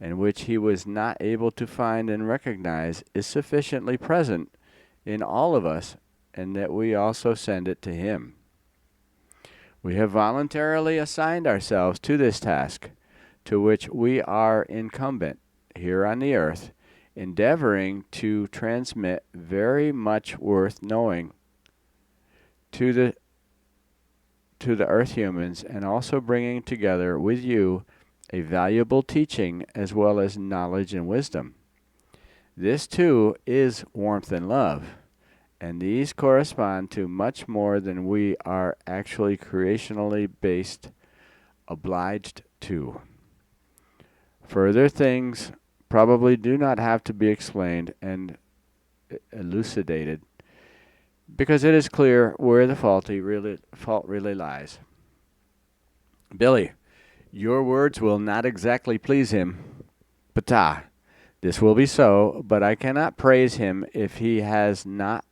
and which he was not able to find and recognize, is sufficiently present in all of us, and that we also send it to him. We have voluntarily assigned ourselves to this task, to which we are incumbent here on the earth, endeavoring to transmit very much worth knowing to the earth humans, and also bringing together with you a valuable teaching as well as knowledge and wisdom. This too is warmth and love, and these correspond to much more than we are actually creationally based obliged to. Further things probably do not have to be explained and elucidated, because it is clear where the fault really lies. Billy, your words will not exactly please him. Ptaah, this will be so, but I cannot praise him if he has not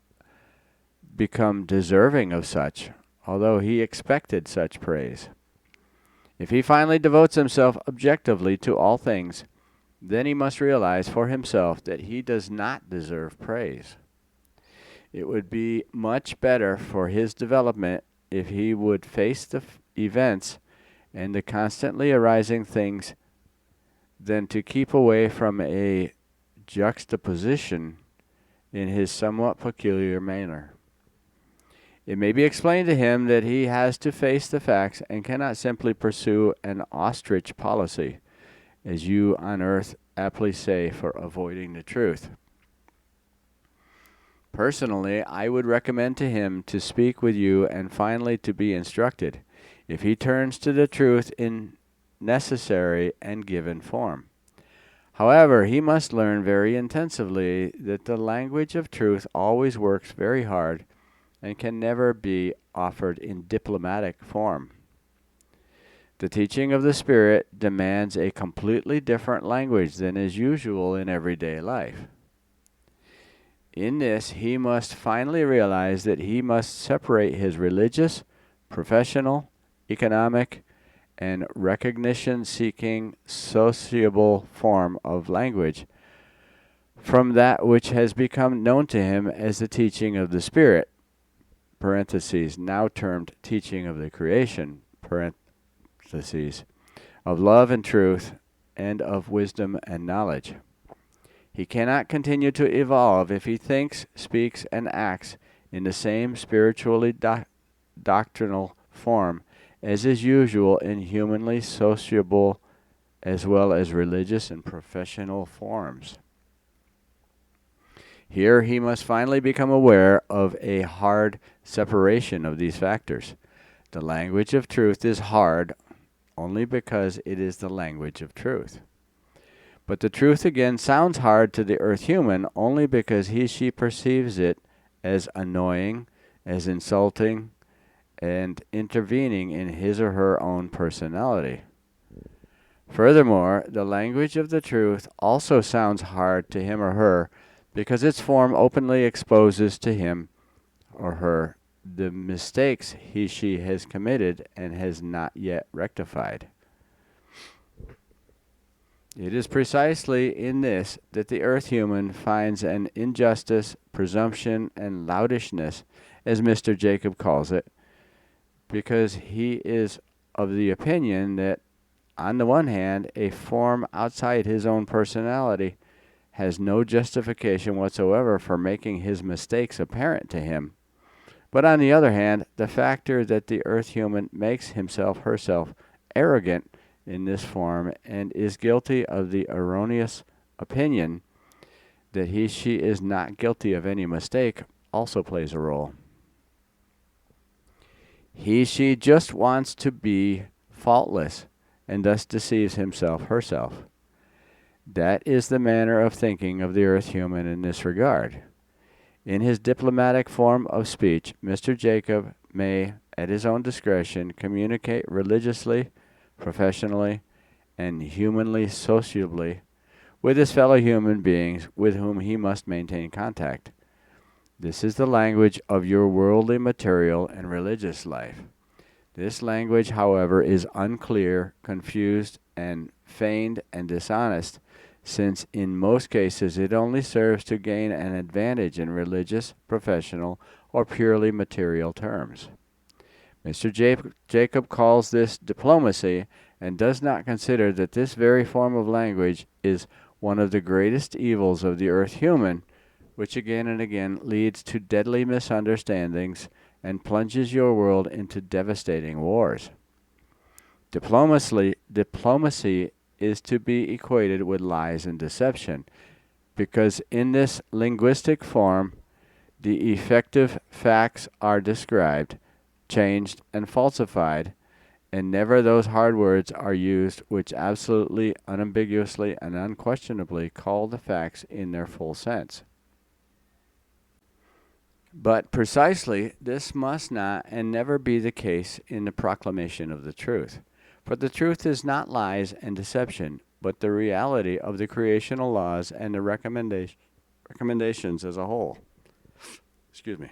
become deserving of such, although he expected such praise. If he finally devotes himself objectively to all things, then he must realize for himself that he does not deserve praise. It would be much better for his development if he would face the events and the constantly arising things than to keep away from a juxtaposition in his somewhat peculiar manner. It may be explained to him that he has to face the facts and cannot simply pursue an ostrich policy, as you on earth aptly say, for avoiding the truth. Personally, I would recommend to him to speak with you and finally to be instructed, if he turns to the truth in necessary and given form. However, he must learn very intensively that the language of truth always works very hard and can never be offered in diplomatic form. The teaching of the Spirit demands a completely different language than is usual in everyday life. In this, he must finally realize that he must separate his religious, professional, economic, and recognition-seeking sociable form of language from that which has become known to him as the teaching of the Spirit, parentheses, now termed teaching of the creation, parentheses, of love and truth, and of wisdom and knowledge. He cannot continue to evolve if he thinks, speaks, and acts in the same spiritually doctrinal form as is usual in humanly sociable as well as religious and professional forms. Here he must finally become aware of a hard separation of these factors. The language of truth is hard only because it is the language of truth. But the truth again sounds hard to the earth human only because she perceives it as annoying, as insulting, and intervening in his or her own personality. Furthermore, the language of the truth also sounds hard to him or her because its form openly exposes to him or her the mistakes she has committed and has not yet rectified. It is precisely in this that the earth human finds an injustice, presumption, and loudishness, as Mr. Jacob calls it, because he is of the opinion that, on the one hand, a form outside his own personality has no justification whatsoever for making his mistakes apparent to him. But on the other hand, the factor that the earth human makes herself arrogant in this form and is guilty of the erroneous opinion that she is not guilty of any mistake also plays a role. She just wants to be faultless and thus deceives herself. That is the manner of thinking of the earth human in this regard. In his diplomatic form of speech, Mr. Jacob may, at his own discretion, communicate religiously, professionally, and humanly sociably with his fellow human beings with whom he must maintain contact. This is the language of your worldly, material, and religious life. This language, however, is unclear, confused, and feigned and dishonest, since in most cases it only serves to gain an advantage in religious, professional, or purely material terms. Mr. Jacob calls this diplomacy and does not consider that this very form of language is one of the greatest evils of the earth human, which again and again leads to deadly misunderstandings and plunges your world into devastating wars. Diplomacy is to be equated with lies and deception, because in this linguistic form, the effective facts are described, changed, and falsified, and never those hard words are used which absolutely, unambiguously, and unquestionably call the facts in their full sense. But precisely this must not and never be the case in the proclamation of the truth. For the truth is not lies and deception, but the reality of the creational laws and the recommendations as a whole. Excuse me.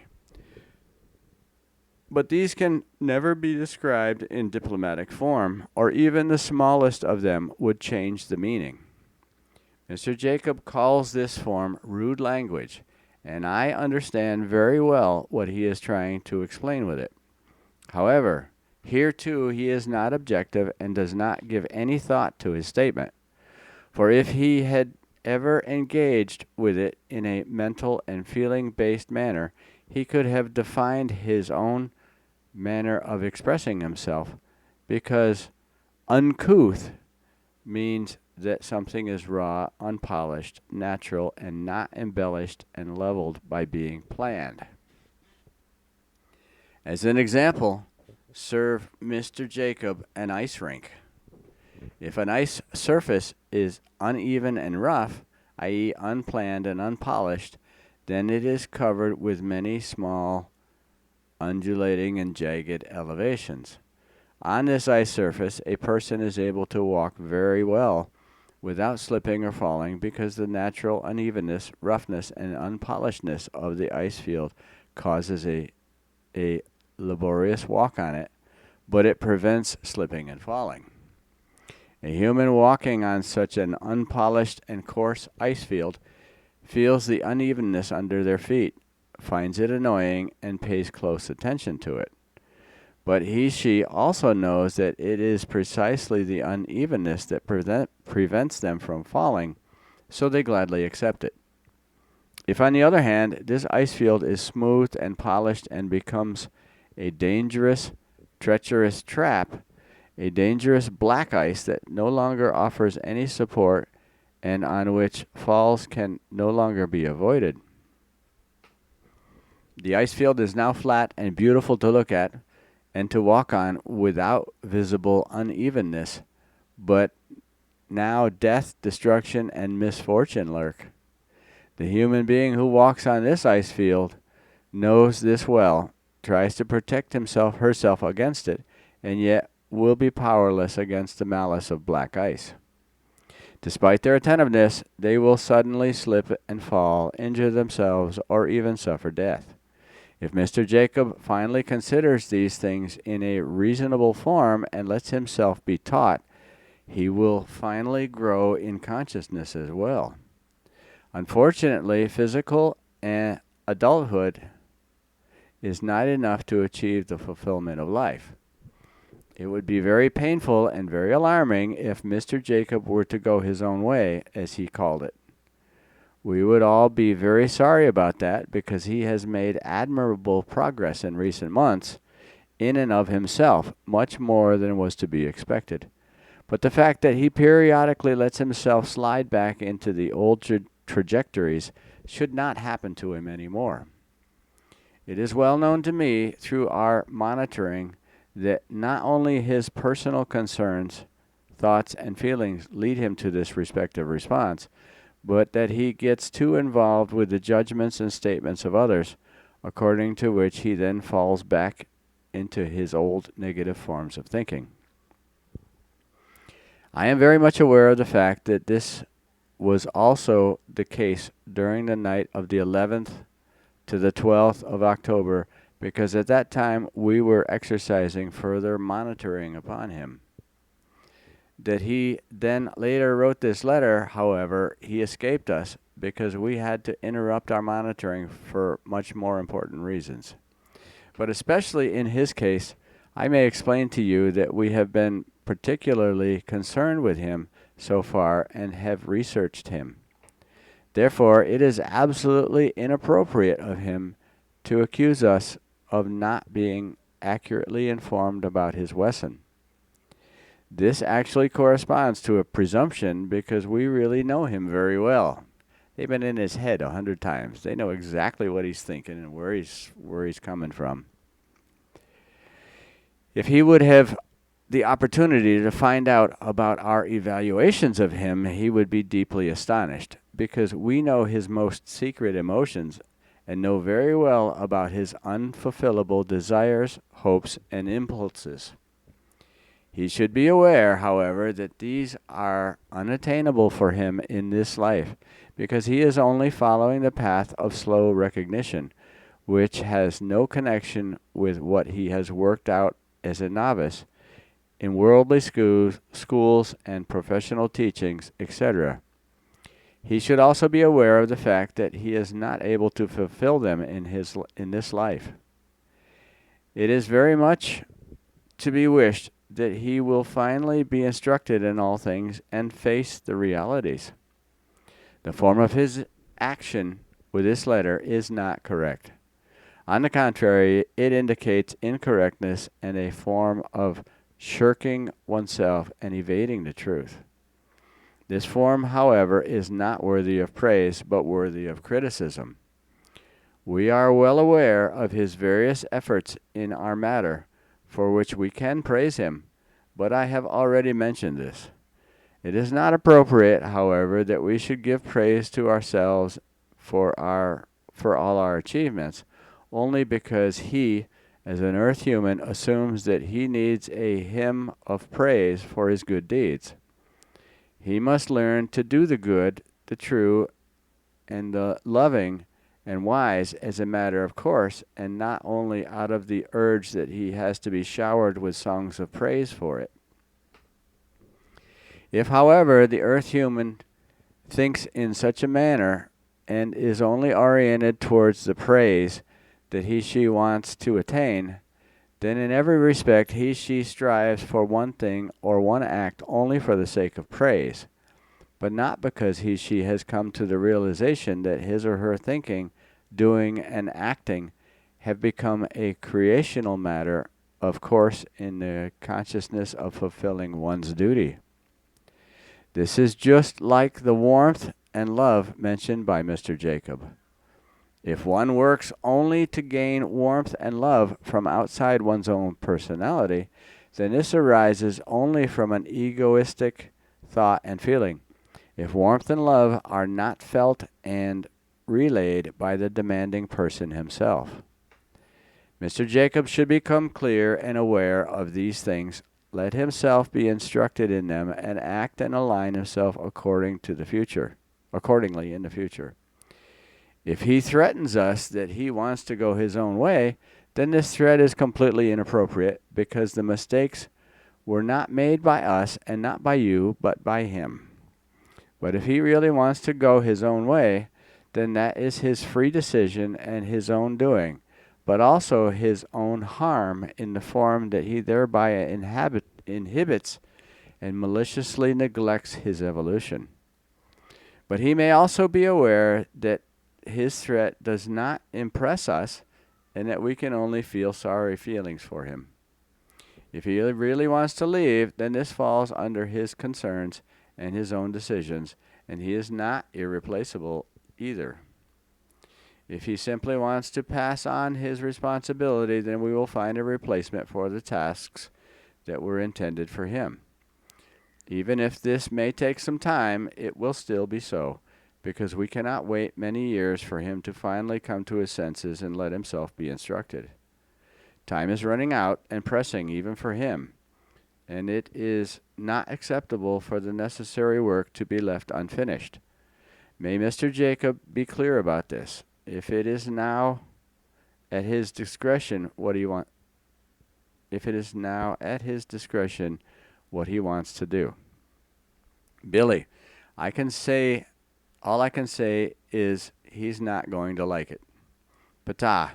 But these can never be described in diplomatic form, or even the smallest of them would change the meaning. Mr. Jacob calls this form rude language, and I understand very well what he is trying to explain with it. However, here too he is not objective and does not give any thought to his statement. For if he had ever engaged with it in a mental and feeling-based manner, he could have defined his own manner of expressing himself, because uncouth means that something is raw, unpolished, natural, and not embellished and leveled by being planned. As an example, serve Mr. Jacob an ice rink. If an ice surface is uneven and rough, i.e. unplanned and unpolished, then it is covered with many small, undulating and jagged elevations. On this ice surface, a person is able to walk very well without slipping or falling, because the natural unevenness, roughness, and unpolishedness of the ice field causes a laborious walk on it, but it prevents slipping and falling. A human walking on such an unpolished and coarse ice field feels the unevenness under their feet, finds it annoying, and pays close attention to it. But she also knows that it is precisely the unevenness that prevents them from falling, so they gladly accept it. If, on the other hand, this ice field is smoothed and polished and becomes a dangerous, treacherous trap, a dangerous black ice that no longer offers any support and on which falls can no longer be avoided. The ice field is now flat and beautiful to look at and to walk on without visible unevenness, but now death, destruction, and misfortune lurk. The human being who walks on this ice field knows this well, tries to protect herself against it, and yet will be powerless against the malice of black ice. Despite their attentiveness, they will suddenly slip and fall, injure themselves, or even suffer death. If Mr. Jacob finally considers these things in a reasonable form and lets himself be taught, he will finally grow in consciousness as well. Unfortunately, physical adulthood is not enough to achieve the fulfillment of life. It would be very painful and very alarming if Mr. Jacob were to go his own way, as he called it. We would all be very sorry about that, because he has made admirable progress in recent months, in and of himself, much more than was to be expected. But the fact that he periodically lets himself slide back into the old trajectories should not happen to him anymore. It is well known to me, through our monitoring, that not only his personal concerns, thoughts, and feelings lead him to this respective response, but that he gets too involved with the judgments and statements of others, according to which he then falls back into his old negative forms of thinking. I am very much aware of the fact that this was also the case during the night of the 11th to the 12th of October, because at that time we were exercising further monitoring upon him. That he then later wrote this letter, however, he escaped us, because we had to interrupt our monitoring for much more important reasons. But especially in his case, I may explain to you that we have been particularly concerned with him so far and have researched him. Therefore, it is absolutely inappropriate of him to accuse us of not being accurately informed about his Wesson. This actually corresponds to a presumption because we really know him very well. They've been in his head 100 times. They know exactly what he's thinking and where he's coming from. If he would have the opportunity to find out about our evaluations of him, he would be deeply astonished, because we know his most secret emotions and know very well about his unfulfillable desires, hopes, and impulses. He should be aware, however, that these are unattainable for him in this life, because he is only following the path of slow recognition, which has no connection with what he has worked out as a novice in worldly schools and professional teachings, etc. He should also be aware of the fact that he is not able to fulfill them in this life. It is very much to be wished that he will finally be instructed in all things and face the realities. The form of his action with this letter is not correct. On the contrary, it indicates incorrectness and a form of shirking oneself and evading the truth. This form, however, is not worthy of praise, but worthy of criticism. We are well aware of his various efforts in our matter, for which we can praise him, but I have already mentioned this. It is not appropriate, however, that we should give praise to ourselves for all our achievements, only because he, as an earth human, assumes that he needs a hymn of praise for his good deeds. He must learn to do the good, the true, and the loving and wise as a matter of course, and not only out of the urge that he has to be showered with songs of praise for it. If, however, the earth human thinks in such a manner and is only oriented towards the praise that she wants to attain, then in every respect she strives for one thing or one act only for the sake of praise, but not because she has come to the realization that his or her thinking, doing, and acting have become a creational matter of course in the consciousness of fulfilling one's duty. This is just like the warmth and love mentioned by Mr. Jacob. If one works only to gain warmth and love from outside one's own personality, then this arises only from an egoistic thought and feeling. If warmth and love are not felt and relayed by the demanding person himself. Mr. Jacob should become clear and aware of these things, let himself be instructed in them, and act and align himself accordingly in the future. If he threatens us that he wants to go his own way, then this threat is completely inappropriate, because the mistakes were not made by us and not by you, but by him. But if he really wants to go his own way, then that is his free decision and his own doing, but also his own harm in the form that he thereby inhibits and maliciously neglects his evolution. But he may also be aware that his threat does not impress us and that we can only feel sorry feelings for him. If he really wants to leave, then this falls under his concerns and his own decisions, and he is not irreplaceable either. If he simply wants to pass on his responsibility, then we will find a replacement for the tasks that were intended for him. Even if this may take some time, it will still be so, because we cannot wait many years for him to finally come to his senses and let himself be instructed. Time is running out and pressing even for him, and it is not acceptable for the necessary work to be left unfinished. May Mr. Jacob be clear about this. If it is now at his discretion what he wants to do. Billy, all I can say is he's not going to like it. Ptaah,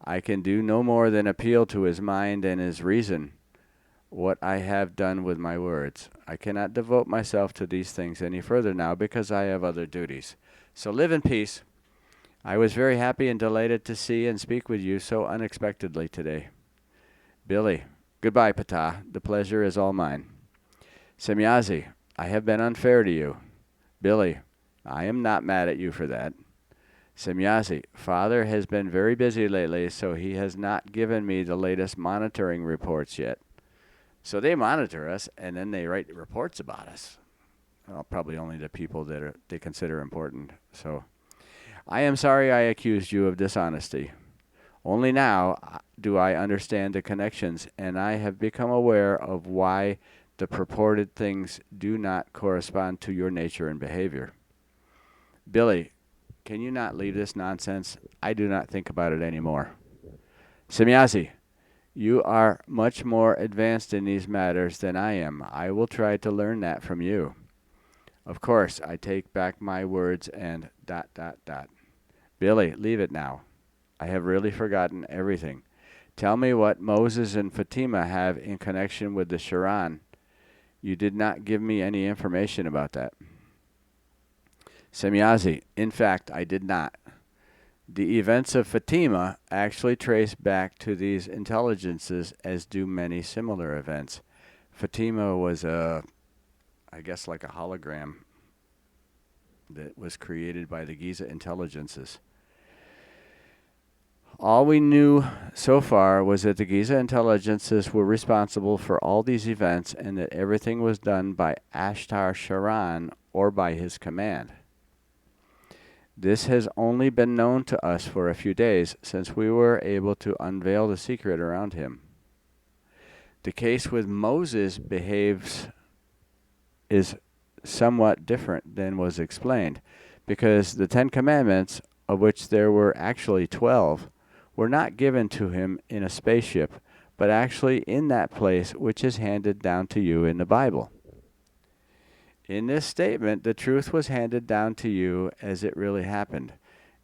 I can do no more than appeal to his mind and his reason. What I have done with my words. I cannot devote myself to these things any further now because I have other duties. So live in peace. I was very happy and delighted to see and speak with you so unexpectedly today. Billy, goodbye, Ptaah. The pleasure is all mine. Semjase, I have been unfair to you. Billy, I am not mad at you for that. Semjase, Father has been very busy lately, so he has not given me the latest monitoring reports yet. So they monitor us, and then they write reports about us. Well, probably only the people that they consider important. So I am sorry I accused you of dishonesty. Only now do I understand the connections, and I have become aware of why the purported things do not correspond to your nature and behavior. Billy, can you not leave this nonsense? I do not think about it anymore. Semjase, you are much more advanced in these matters than I am. I will try to learn that from you. Of course, I take back my words and ... Billy, leave it now. I have really forgotten everything. Tell me what Moses and Fatima have in connection with the Quran. You did not give me any information about that. Semjase, in fact, I did not. The events of Fatima actually trace back to these intelligences, as do many similar events. Fatima was I guess like a hologram that was created by the Giza intelligences. All we knew so far was that the Giza intelligences were responsible for all these events and that everything was done by Ashtar Sharan or by his command. This has only been known to us for a few days since we were able to unveil the secret around him. The case with Moses is somewhat different than was explained, because the 10 Commandments, of which there were actually 12, were not given to him in a spaceship, but actually in that place which is handed down to you in the Bible. In this statement, the truth was handed down to you as it really happened,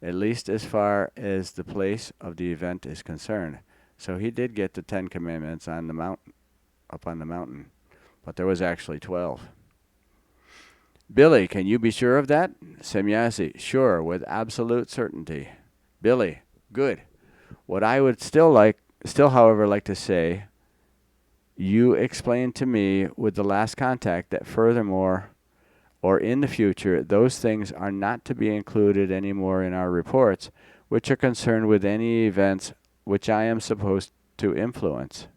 at least as far as the place of the event is concerned. So he did get the 10 Commandments on the mountain, up on the mountain, but there was actually 12. Billy, can you be sure of that? Semjase, sure, with absolute certainty. Billy, good. What I would still however, like to say, you explained to me with the last contact that furthermore, or in the future, those things are not to be included anymore in our reports, which are concerned with any events which I am supposed to influence.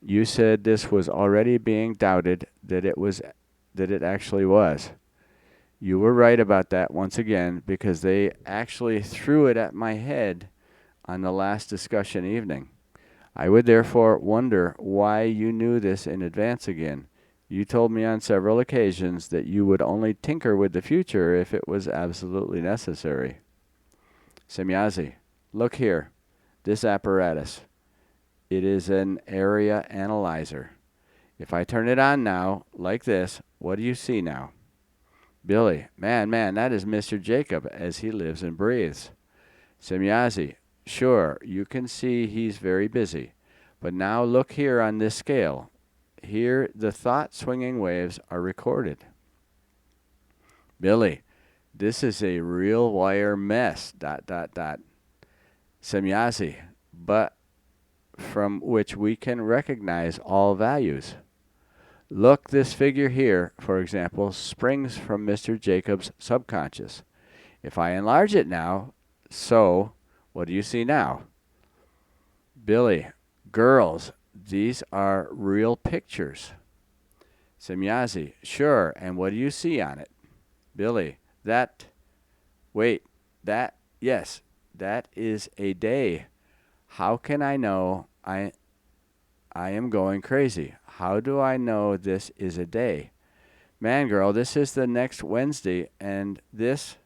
You said this was already being doubted, that it actually was. You were right about that once again, because they actually threw it at my head on the last discussion evening. I would therefore wonder why you knew this in advance again. You told me on several occasions that you would only tinker with the future if it was absolutely necessary. Semjase, look here. This apparatus. It is an area analyzer. If I turn it on now, like this, what do you see now? Billy, man, that is Mr. Jacob as he lives and breathes. Semjase, sure, you can see he's very busy. But now look here on this scale. Here the thought-swinging waves are recorded. Billy, this is a real wire mess, ... Semjase, but from which we can recognize all values. Look, this figure here, for example, springs from Mr. Jacob's subconscious. If I enlarge it now, so, what do you see now? Billy, girls, these are real pictures. Semjase, sure, and what do you see on it? Billy, yes, that is a day. How can I know I am going crazy? How do I know this is a day? Man, girl, this is the next Wednesday, and this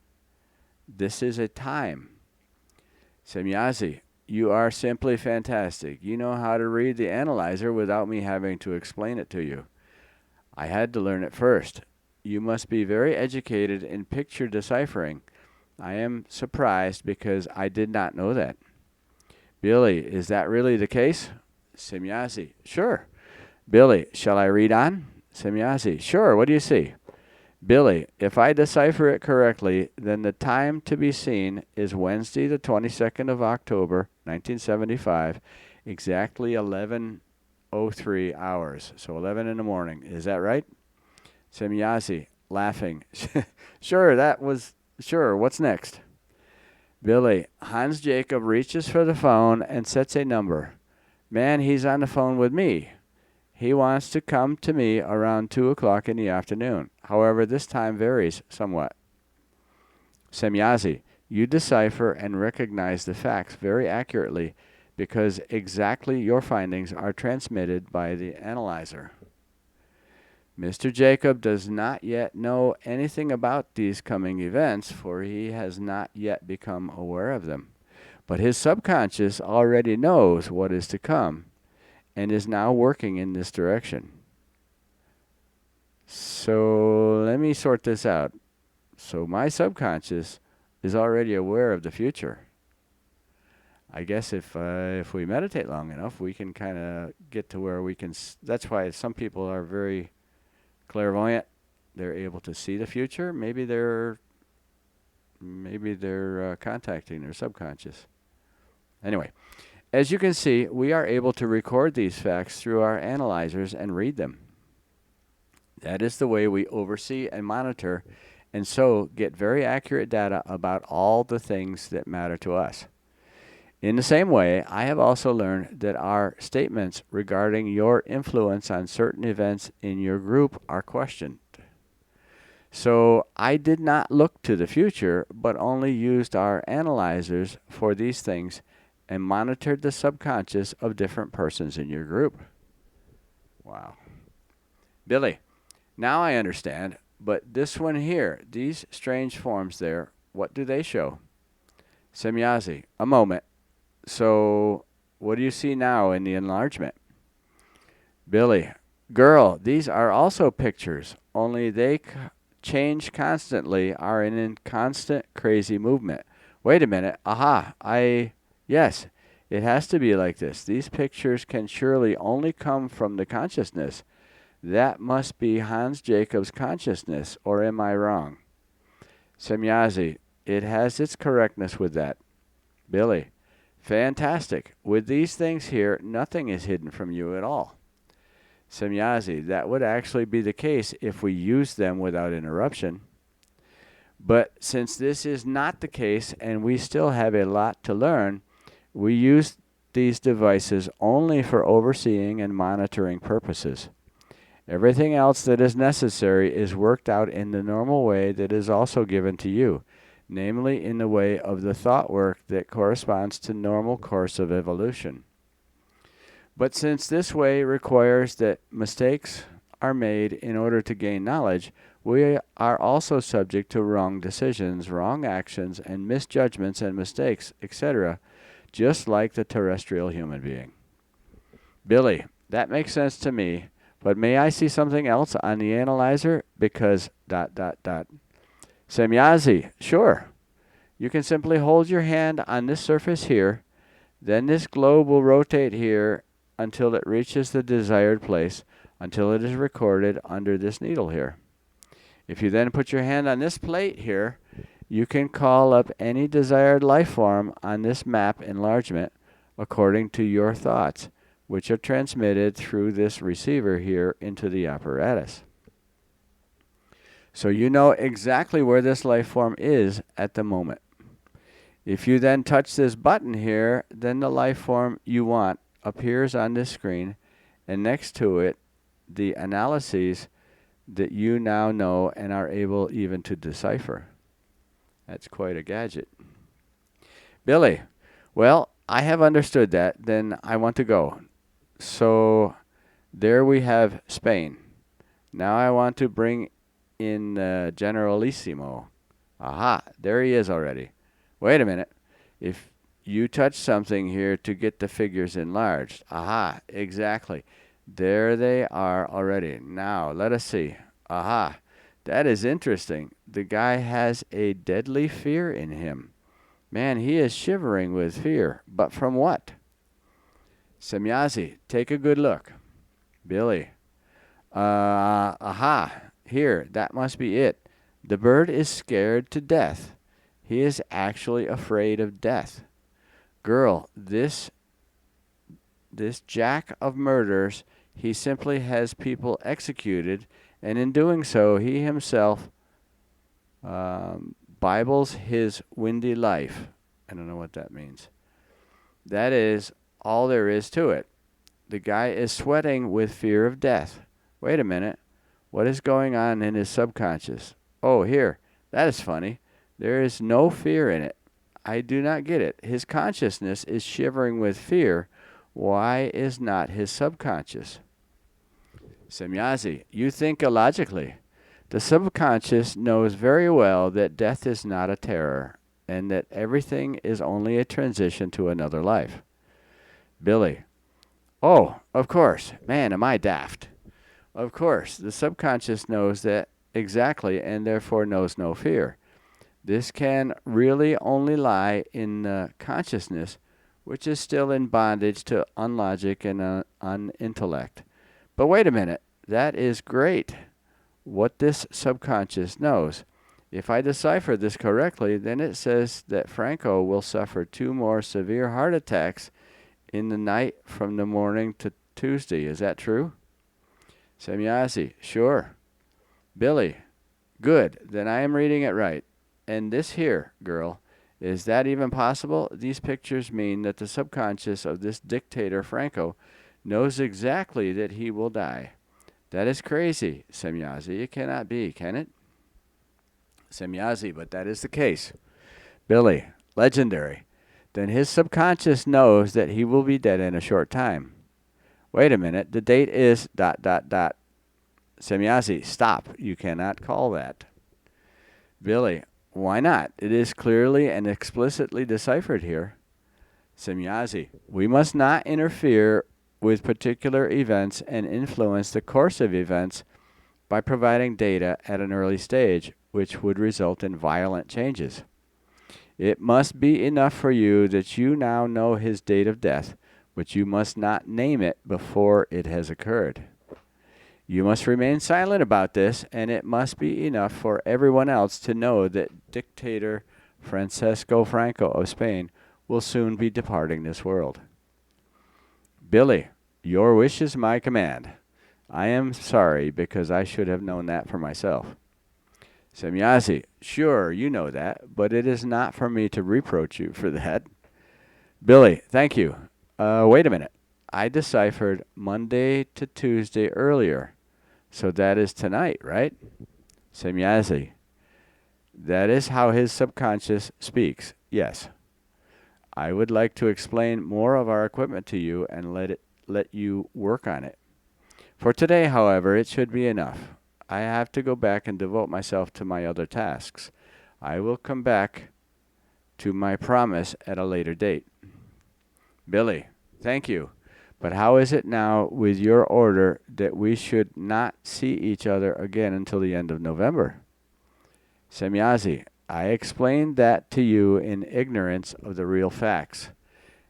is a time. Semjase, you are simply fantastic. You know how to read the analyzer without me having to explain it to you. I had to learn it first. You must be very educated in picture deciphering. I am surprised because I did not know that. Billy, is that really the case? Semjase, sure. Billy, shall I read on? Semjase, sure. What do you see? Billy, if I decipher it correctly, then the time to be seen is Wednesday, the 22nd of October, 1975, exactly 11:03 hours. So 11 in the morning. Is that right? Semjase, laughing. Sure. What's next? Billy, Hans Jacob reaches for the phone and sets a number. Man, he's on the phone with me. He wants to come to me around 2 o'clock in the afternoon. However, this time varies somewhat. Semjase, you decipher and recognize the facts very accurately because exactly your findings are transmitted by the analyzer. Mr. Jacob does not yet know anything about these coming events, for he has not yet become aware of them. But his subconscious already knows what is to come and is now working in this direction. So let me sort this out. So my subconscious is already aware of the future. I guess if we meditate long enough, we can kind of get to where we can. That's why some people are very clairvoyant. They're able to see the future. Maybe they're contacting their subconscious. Anyway, as you can see, we are able to record these facts through our analyzers and read them. That is the way we oversee and monitor, and so get very accurate data about all the things that matter to us. In the same way, I have also learned that our statements regarding your influence on certain events in your group are questioned. So I did not look to the future, but only used our analyzers for these things and monitored the subconscious of different persons in your group. Wow. Billy, now I understand, but this one here, these strange forms there, what do they show? Semjase, a moment. So, what do you see now in the enlargement? Billy, girl, these are also pictures, only they change constantly, are in constant crazy movement. Wait a minute. Aha, yes, it has to be like this. These pictures can surely only come from the consciousness. That must be Hans Jacob's consciousness, or am I wrong? Semjase, it has its correctness with that. Billy, fantastic. With these things here, nothing is hidden from you at all. Semjase, that would actually be the case if we used them without interruption. But since this is not the case and we still have a lot to learn, we use these devices only for overseeing and monitoring purposes. Everything else that is necessary is worked out in the normal way that is also given to you, namely in the way of the thought work that corresponds to normal course of evolution. But since this way requires that mistakes are made in order to gain knowledge, we are also subject to wrong decisions, wrong actions, and misjudgments and mistakes, etc., just like the terrestrial human being. Billy, that makes sense to me, but may I see something else on the analyzer? Because ... Semjase, sure. You can simply hold your hand on this surface here, then this globe will rotate here until it reaches the desired place, until it is recorded under this needle here. If you then put your hand on this plate here, you can call up any desired life form on this map enlargement according to your thoughts, which are transmitted through this receiver here into the apparatus. So you know exactly where this life form is at the moment. If you then touch this button here, then the life form you want appears on this screen, and next to it, the analyses that you now know and are able even to decipher. That's quite a gadget. Billy, well, I have understood that. Then I want to go. So there we have Spain. Now I want to bring in Generalissimo. Aha, there he is already. Wait a minute. If you touch something here to get the figures enlarged. Aha, exactly. There they are already. Now, let us see. Aha, that is interesting. The guy has a deadly fear in him. Man, he is shivering with fear. But from what? Semjase, take a good look. Billy, aha, here, that must be it. The bird is scared to death. He is actually afraid of death. Girl, this jack of murders, he simply has people executed, and in doing so, he himself Bibles his windy life. I don't know what that means. That is all there is to it. The guy is sweating with fear of death. Wait a minute. What is going on in his subconscious? Oh, here. That is funny. There is no fear in it. I do not get it. His consciousness is shivering with fear. Why is not his subconscious? Semjase, you think illogically. The subconscious knows very well that death is not a terror, and that everything is only a transition to another life. Billy, oh, of course. Man, am I daft. Of course, the subconscious knows that exactly and therefore knows no fear. This can really only lie in the consciousness, which is still in bondage to unlogic and unintellect. But wait a minute, that is great, what this subconscious knows. If I decipher this correctly, then it says that Franco will suffer 2 more severe heart attacks in the night from the morning to Tuesday. Is that true? Semjase, sure. Billy, good. Then I am reading it right. And this here, girl, is that even possible? These pictures mean that the subconscious of this dictator, Franco, knows exactly that he will die. That is crazy, Semjase. It cannot be, can it? Semjase, but that is the case. Billy, legendary. Then his subconscious knows that he will be dead in a short time. Wait a minute, the date is ... Semjase, stop. You cannot call that. Billy, why not? It is clearly and explicitly deciphered here. Semjase, we must not interfere with particular events and influence the course of events by providing data at an early stage, which would result in violent changes. It must be enough for you that you now know his date of death, but you must not name it before it has occurred. You must remain silent about this, and it must be enough for everyone else to know that dictator Francisco Franco of Spain will soon be departing this world. Billy, your wish is my command. I am sorry because I should have known that for myself. Semjase, sure, you know that, but it is not for me to reproach you for that. Billy, thank you. Wait a minute. I deciphered Monday to Tuesday earlier, so that is tonight, right? Semjase, that is how his subconscious speaks, yes. I would like to explain more of our equipment to you and let you work on it. For today, however, it should be enough. I have to go back and devote myself to my other tasks. I will come back to my promise at a later date. Billy, thank you. But how is it now with your order that we should not see each other again until the end of November? Semjase, I explained that to you in ignorance of the real facts.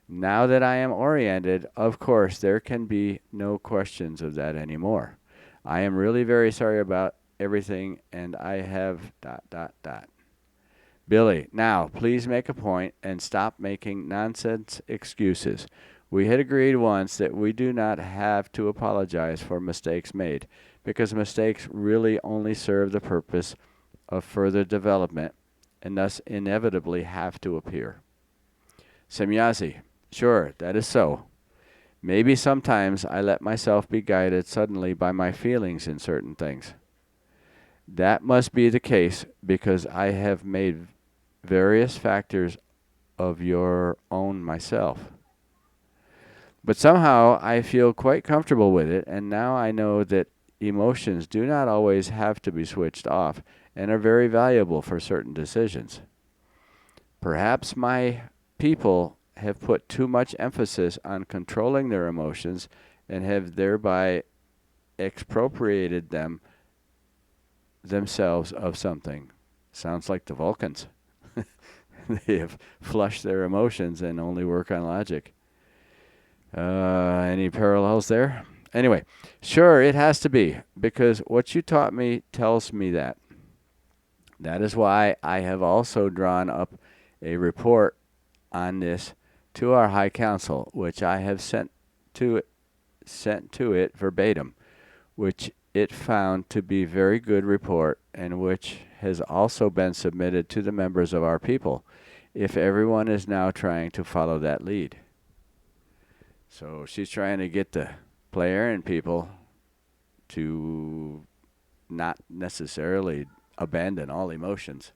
Now that I am oriented, of course, there can be no questions of that anymore. I am really very sorry about everything, and I have ... Billy, now, please make a point and stop making nonsense excuses. We had agreed once that we do not have to apologize for mistakes made, because mistakes really only serve the purpose of further development, and thus inevitably have to appear. Semjase, sure, that is so. Maybe sometimes I let myself be guided suddenly by my feelings in certain things. That must be the case because I have made various factors of your own myself. But somehow I feel quite comfortable with it, and now I know that emotions do not always have to be switched off and are very valuable for certain decisions. Perhaps my people have put too much emphasis on controlling their emotions and have thereby expropriated themselves of something. Sounds like the Vulcans. They have flushed their emotions and only work on logic. Any parallels there? Anyway, sure, it has to be, because what you taught me tells me that. That is why I have also drawn up a report on this to our High Council, which I have sent to it verbatim, which it found to be very good report, and which has also been submitted to the members of our people, if everyone is now trying to follow that lead. So she's trying to get the player and people to not necessarily abandon all emotions.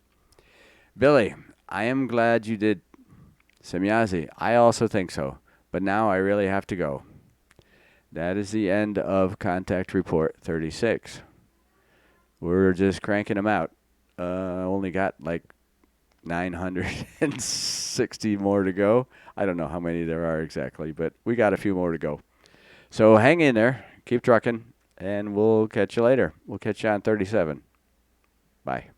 Billy, I am glad you did Semjase. I also think so, but now I really have to go. That is the end of Contact Report 36. We're just cranking them out. Only got like 960 more to go. I don't know how many there are exactly, but we got a few more to go. So hang in there, keep trucking, and we'll catch you later. We'll catch you on 37. Bye.